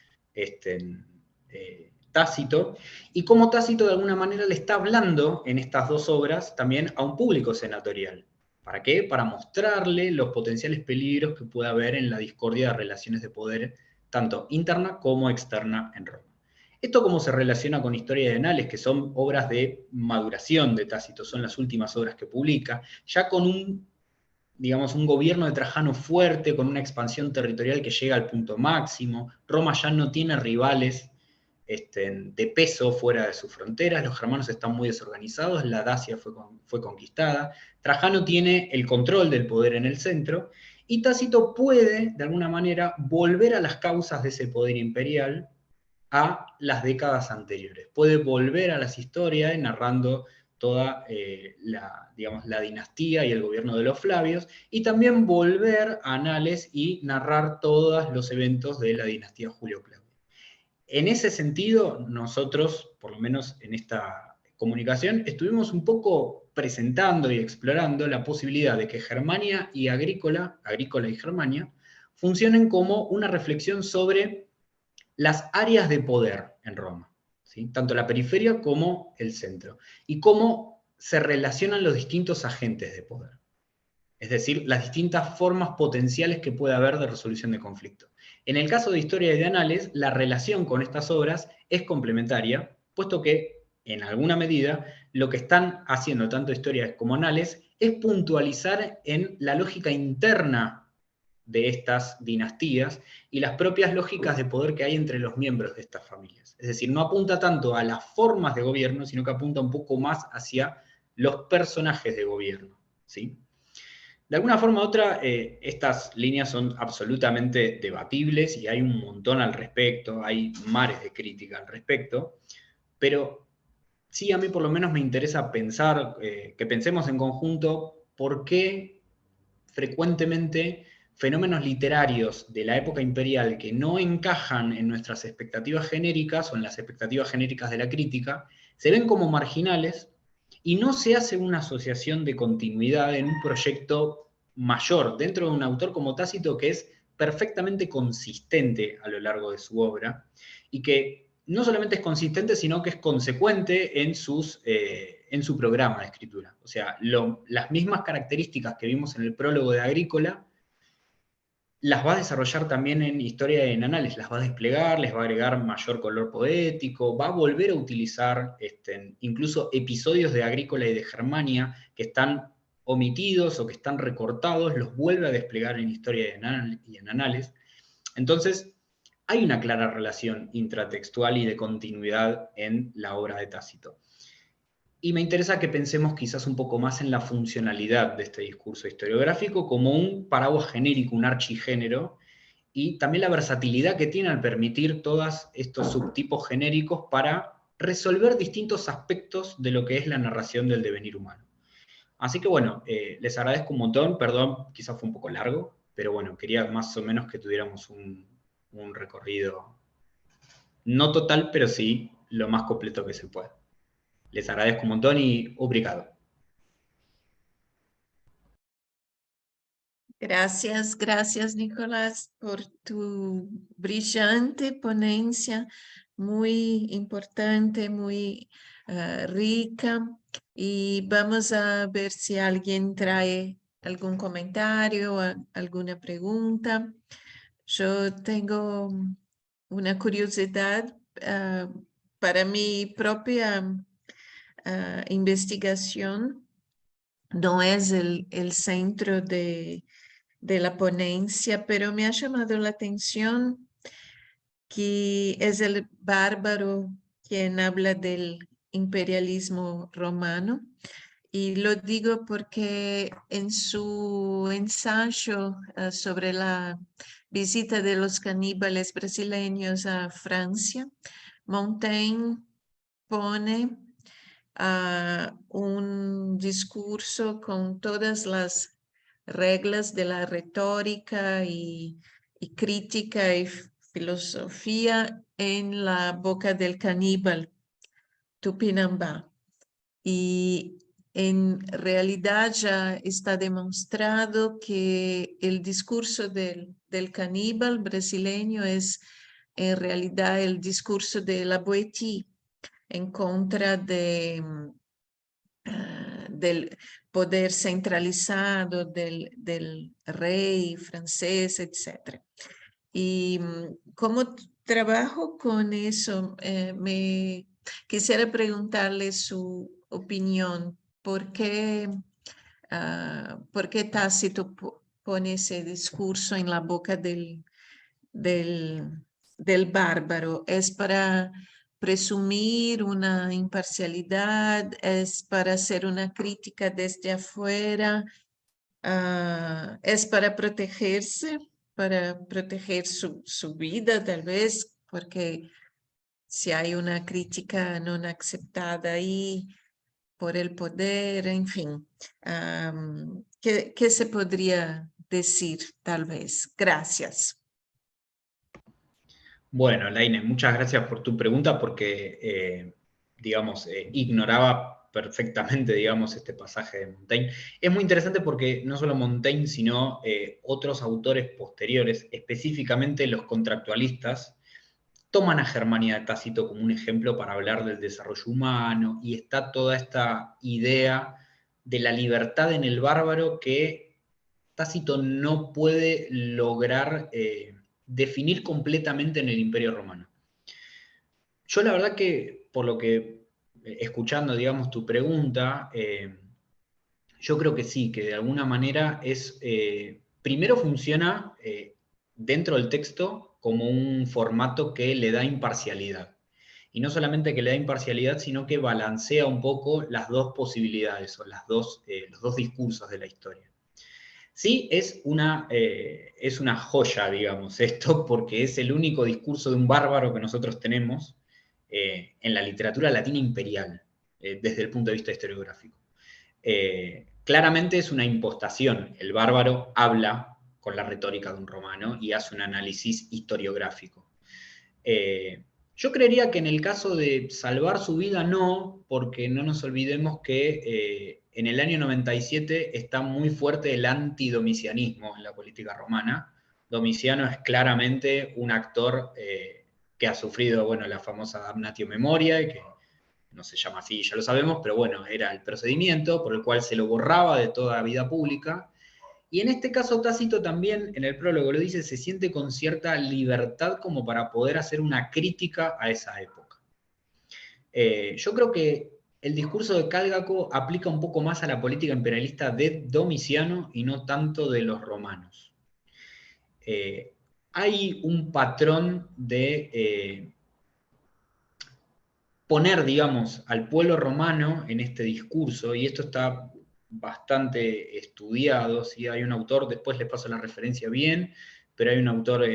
Tácito, y como Tácito de alguna manera le está hablando en estas 2 obras también a un público senatorial. ¿Para qué? Para mostrarle los potenciales peligros que puede haber en la discordia de relaciones de poder tanto interna como externa en Roma. Esto cómo se relaciona con Historia de Anales, que son obras de maduración de Tácito, son las últimas obras que publica, ya con un gobierno de Trajano fuerte, con una expansión territorial que llega al punto máximo. Roma ya no tiene rivales de peso fuera de sus fronteras, los germanos están muy desorganizados, la Dacia fue conquistada, Trajano tiene el control del poder en el centro, y Tácito puede, de alguna manera, volver a las causas de ese poder imperial a las décadas anteriores. Puede volver a las historias narrando toda la dinastía y el gobierno de los Flavios, y también volver a Anales y narrar todos los eventos de la dinastía Julio-Claudia. En ese sentido, nosotros, por lo menos en esta comunicación, estuvimos un poco presentando y explorando la posibilidad de que Germania y Agrícola y Germania, funcionen como una reflexión sobre las áreas de poder en Roma, ¿sí? Tanto la periferia como el centro, y cómo se relacionan los distintos agentes de poder. Es decir, las distintas formas potenciales que puede haber de resolución de conflictos. En el caso de Historia y de Anales, la relación con estas obras es complementaria, puesto que, en alguna medida, lo que están haciendo tanto Historia como Anales es puntualizar en la lógica interna de estas dinastías y las propias lógicas de poder que hay entre los miembros de estas familias. Es decir, no apunta tanto a las formas de gobierno, sino que apunta un poco más hacia los personajes de gobierno, ¿sí? De alguna forma u otra, estas líneas son absolutamente debatibles y hay un montón al respecto, hay mares de crítica al respecto, pero sí a mí por lo menos me interesa pensar, que pensemos en conjunto por qué frecuentemente fenómenos literarios de la época imperial que no encajan en nuestras expectativas genéricas o en las expectativas genéricas de la crítica, se ven como marginales y no se hace una asociación de continuidad en un proyecto mayor dentro de un autor como Tácito que es perfectamente consistente a lo largo de su obra y que no solamente es consistente, sino que es consecuente en su programa de escritura. O sea, las mismas características que vimos en el prólogo de Agrícola, las va a desarrollar también en Historia y en Anales, las va a desplegar, les va a agregar mayor color poético, va a volver a utilizar incluso episodios de Agrícola y de Germania que están omitidos o que están recortados, los vuelve a desplegar en Historia y en Anales. Entonces, hay una clara relación intratextual y de continuidad en la obra de Tácito. Y me interesa que pensemos quizás un poco más en la funcionalidad de este discurso historiográfico como un paraguas genérico, un archigénero, y también la versatilidad que tiene al permitir todos estos subtipos genéricos para resolver distintos aspectos de lo que es la narración del devenir humano. Así que bueno, les agradezco un montón, perdón, quizás fue un poco largo, pero bueno, quería más o menos que tuviéramos un recorrido, no total, pero sí lo más completo que se pueda. Les agradezco un montón y obrigado. Gracias, gracias Nicolás por tu brillante ponencia, muy importante, muy rica. Y vamos a ver si alguien trae algún comentario o alguna pregunta. Yo tengo una curiosidad para mi propia investigación. No es el centro de la ponencia, pero me ha llamado la atención que es el Bárbaro quien habla del imperialismo romano. Y lo digo porque en su ensayo sobre la visita de los caníbales brasileños a Francia, Montaigne pone un discurso con todas las reglas de la retórica y crítica y filosofía en la boca del caníbal Tupinambá. Y en realidad ya está demostrado que el discurso del caníbal brasileño es en realidad el discurso de la Boétie en contra del poder centralizado del rey francés, etc. Y como trabajo con eso, me quisiera preguntarle su opinión. ¿Por qué Tácito pone ese discurso en la boca del bárbaro? ¿Es para presumir una imparcialidad? ¿Es para hacer una crítica desde afuera? ¿Es para protegerse? ¿Para proteger su vida, tal vez? Porque si hay una crítica no aceptada ahí por el poder, en fin. ¿Qué se podría decir, tal vez? Gracias. Bueno, Laine, muchas gracias por tu pregunta porque, ignoraba perfectamente, digamos, este pasaje de Montaigne. Es muy interesante porque no solo Montaigne, sino otros autores posteriores, específicamente los contractualistas, toman a Germania de Tácito como un ejemplo para hablar del desarrollo humano y está toda esta idea de la libertad en el bárbaro que Tácito no puede lograr definir completamente en el Imperio Romano. Yo la verdad que, por lo que, escuchando, digamos, tu pregunta, yo creo que sí, que de alguna manera es, primero funciona dentro del texto como un formato que le da imparcialidad. Y no solamente que le da imparcialidad, sino que balancea un poco las dos posibilidades o los dos discursos de la historia. Sí, es una joya, digamos, esto, porque es el único discurso de un bárbaro que nosotros tenemos en la literatura latina imperial, desde el punto de vista historiográfico. Claramente es una impostación. El bárbaro habla con la retórica de un romano y hace un análisis historiográfico. Yo creería que en el caso de salvar su vida no, porque no nos olvidemos que en el año 97 está muy fuerte el antidomicianismo en la política romana. Domiciano es claramente un actor que ha sufrido, bueno, la famosa damnatio memoriae, que no se llama así, ya lo sabemos, pero bueno, era el procedimiento por el cual se lo borraba de toda vida pública. Y en este caso Tácito también, en el prólogo lo dice, se siente con cierta libertad como para poder hacer una crítica a esa época. Yo creo que el discurso de Cálgaco aplica un poco más a la política imperialista de Domiciano y no tanto de los romanos. Hay un patrón de poner, digamos, al pueblo romano en este discurso, y esto está bastante estudiado, ¿sí? Hay un autor, después les paso la referencia bien, pero hay un autor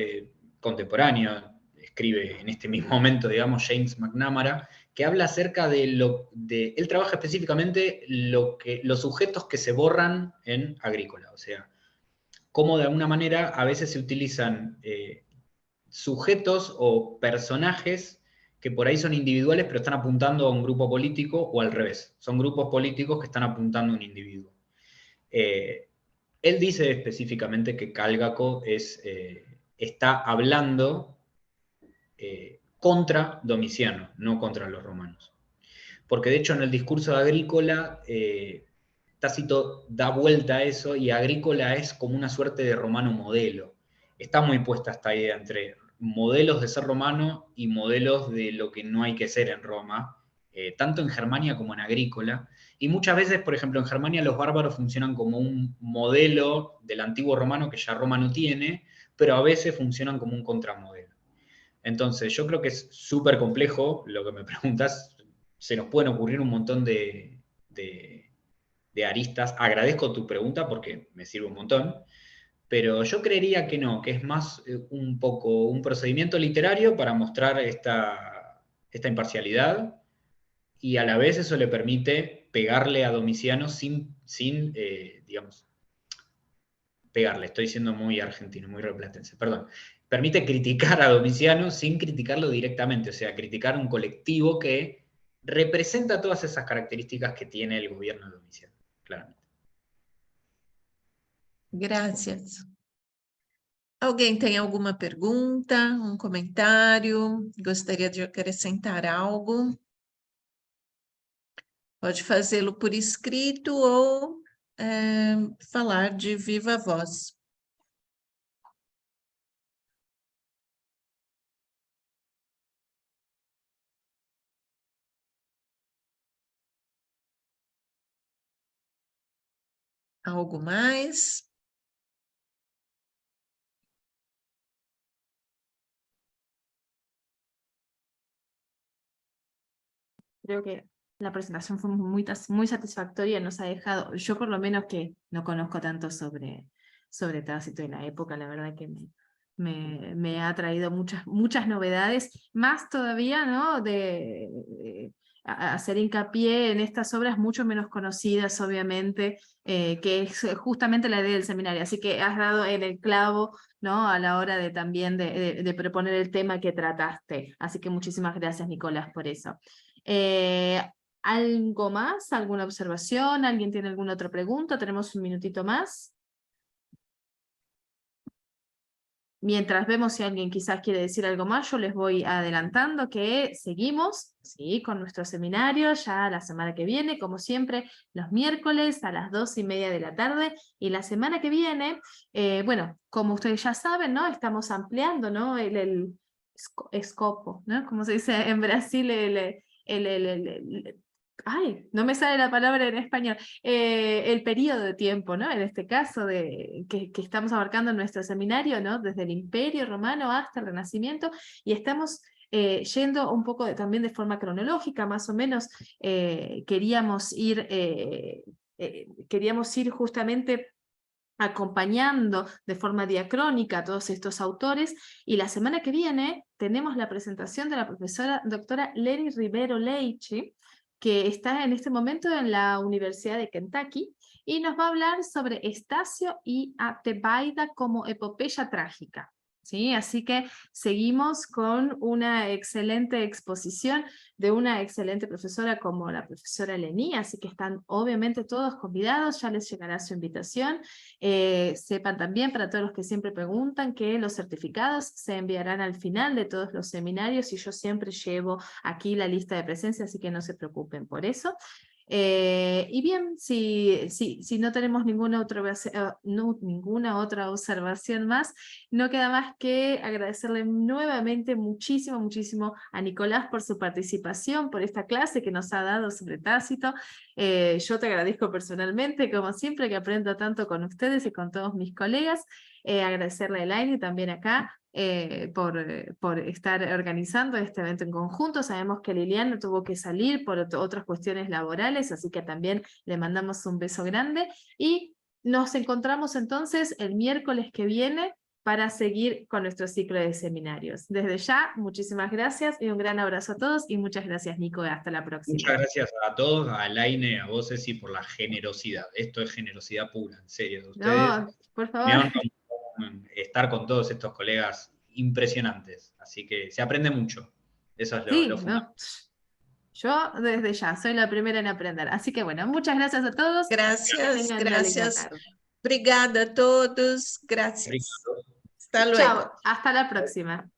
contemporáneo, escribe en este mismo momento, digamos, James McNamara, que habla acerca de él trabaja específicamente los sujetos que se borran en Agrícola, o sea, cómo de alguna manera a veces se utilizan sujetos o personajes que por ahí son individuales pero están apuntando a un grupo político, o al revés, son grupos políticos que están apuntando a un individuo. Él dice específicamente que Cálgaco está hablando contra Domiciano, no contra los romanos. Porque de hecho en el discurso de Agrícola, Tácito da vuelta a eso, y Agrícola es como una suerte de romano modelo. Está muy puesta esta idea entre modelos de ser romano y modelos de lo que no hay que ser en Roma, tanto en Germania como en Agrícola. Y muchas veces, por ejemplo, en Germania los bárbaros funcionan como un modelo del antiguo romano que ya Roma no tiene, pero a veces funcionan como un contramodelo. Entonces, yo creo que es súper complejo lo que me preguntas. Se nos pueden ocurrir un montón de aristas. Agradezco tu pregunta porque me sirve un montón, pero yo creería que no, que es más un poco un procedimiento literario para mostrar esta imparcialidad, y a la vez eso le permite pegarle a Domiciano sin digamos, pegarle, estoy siendo muy argentino, muy replatense, perdón. Permite criticar a Domiciano sin criticarlo directamente, o sea, criticar un colectivo que representa todas esas características que tiene el gobierno de Domiciano, claramente. Gracias. Alguém tem alguma pergunta, um comentário? Gostaria de acrescentar algo? Pode fazê-lo por escrito ou falar de viva voz. Algo mais? Creo que la presentación fue muy satisfactoria, nos ha dejado, yo por lo menos que no conozco tanto sobre Tácito en la época, la verdad que me ha traído muchas novedades, más todavía, ¿no? De hacer hincapié en estas obras mucho menos conocidas, obviamente, que es justamente la idea del seminario, así que has dado en el clavo, ¿no? A la hora de también de proponer el tema que trataste, así que muchísimas gracias, Nicolás, por eso. ¿Algo más? ¿Alguna observación? ¿Alguien tiene alguna otra pregunta? Tenemos un minutito más. Mientras vemos si alguien quizás quiere decir algo más, yo les voy adelantando que seguimos, ¿sí? Con nuestro seminario ya la semana que viene, como siempre, los miércoles a las 2:30 de la tarde, y la semana que viene, bueno, como ustedes ya saben, ¿no? Estamos ampliando, ¿no? El escopo, ¿no? Como se dice en Brasil, ay, no me sale la palabra en español, el periodo de tiempo, ¿no? En este caso, que estamos abarcando en nuestro seminario, ¿no? Desde el Imperio Romano hasta el Renacimiento, y estamos yendo un poco también de forma cronológica, más o menos, queríamos ir justamente acompañando de forma diacrónica a todos estos autores, y la semana que viene tenemos la presentación de la profesora doctora Leni Rivero Leichi, que está en este momento en la Universidad de Kentucky, y nos va a hablar sobre Estacio y Atebaida como epopeya trágica. ¿sí? Así que seguimos con una excelente exposición de una excelente profesora como la profesora Lení, así que están obviamente todos convidados, ya les llegará su invitación. Sepan también, para todos los que siempre preguntan, que los certificados se enviarán al final de todos los seminarios y yo siempre llevo aquí la lista de presencia, así que no se preocupen por eso. Y bien, si no tenemos ninguna otra observación más, no queda más que agradecerle nuevamente muchísimo a Nicolás por su participación, por esta clase que nos ha dado sobre Tácito. Yo te agradezco personalmente, como siempre, que aprendo tanto con ustedes y con todos mis colegas. Agradecerle a Elaine también acá por estar organizando este evento en conjunto. Sabemos que Liliana tuvo que salir por otras cuestiones laborales, así que también le mandamos un beso grande y nos encontramos entonces el miércoles que viene para seguir con nuestro ciclo de seminarios. Desde ya, muchísimas gracias y un gran abrazo a todos y muchas gracias, Nico, hasta la próxima. Muchas gracias a todos, a Elaine, a vos, Ceci, por la generosidad. Esto es generosidad pura, en serio. De ustedes, No, por favor. me honra estar con todos estos colegas impresionantes. Así que se aprende mucho. Eso es lo fundamental. No. Yo desde ya soy la primera en aprender. Así que bueno, muchas gracias a todos. Gracias. Obrigada a todos. Gracias. Obrigado. Hasta luego. Chao, hasta la próxima.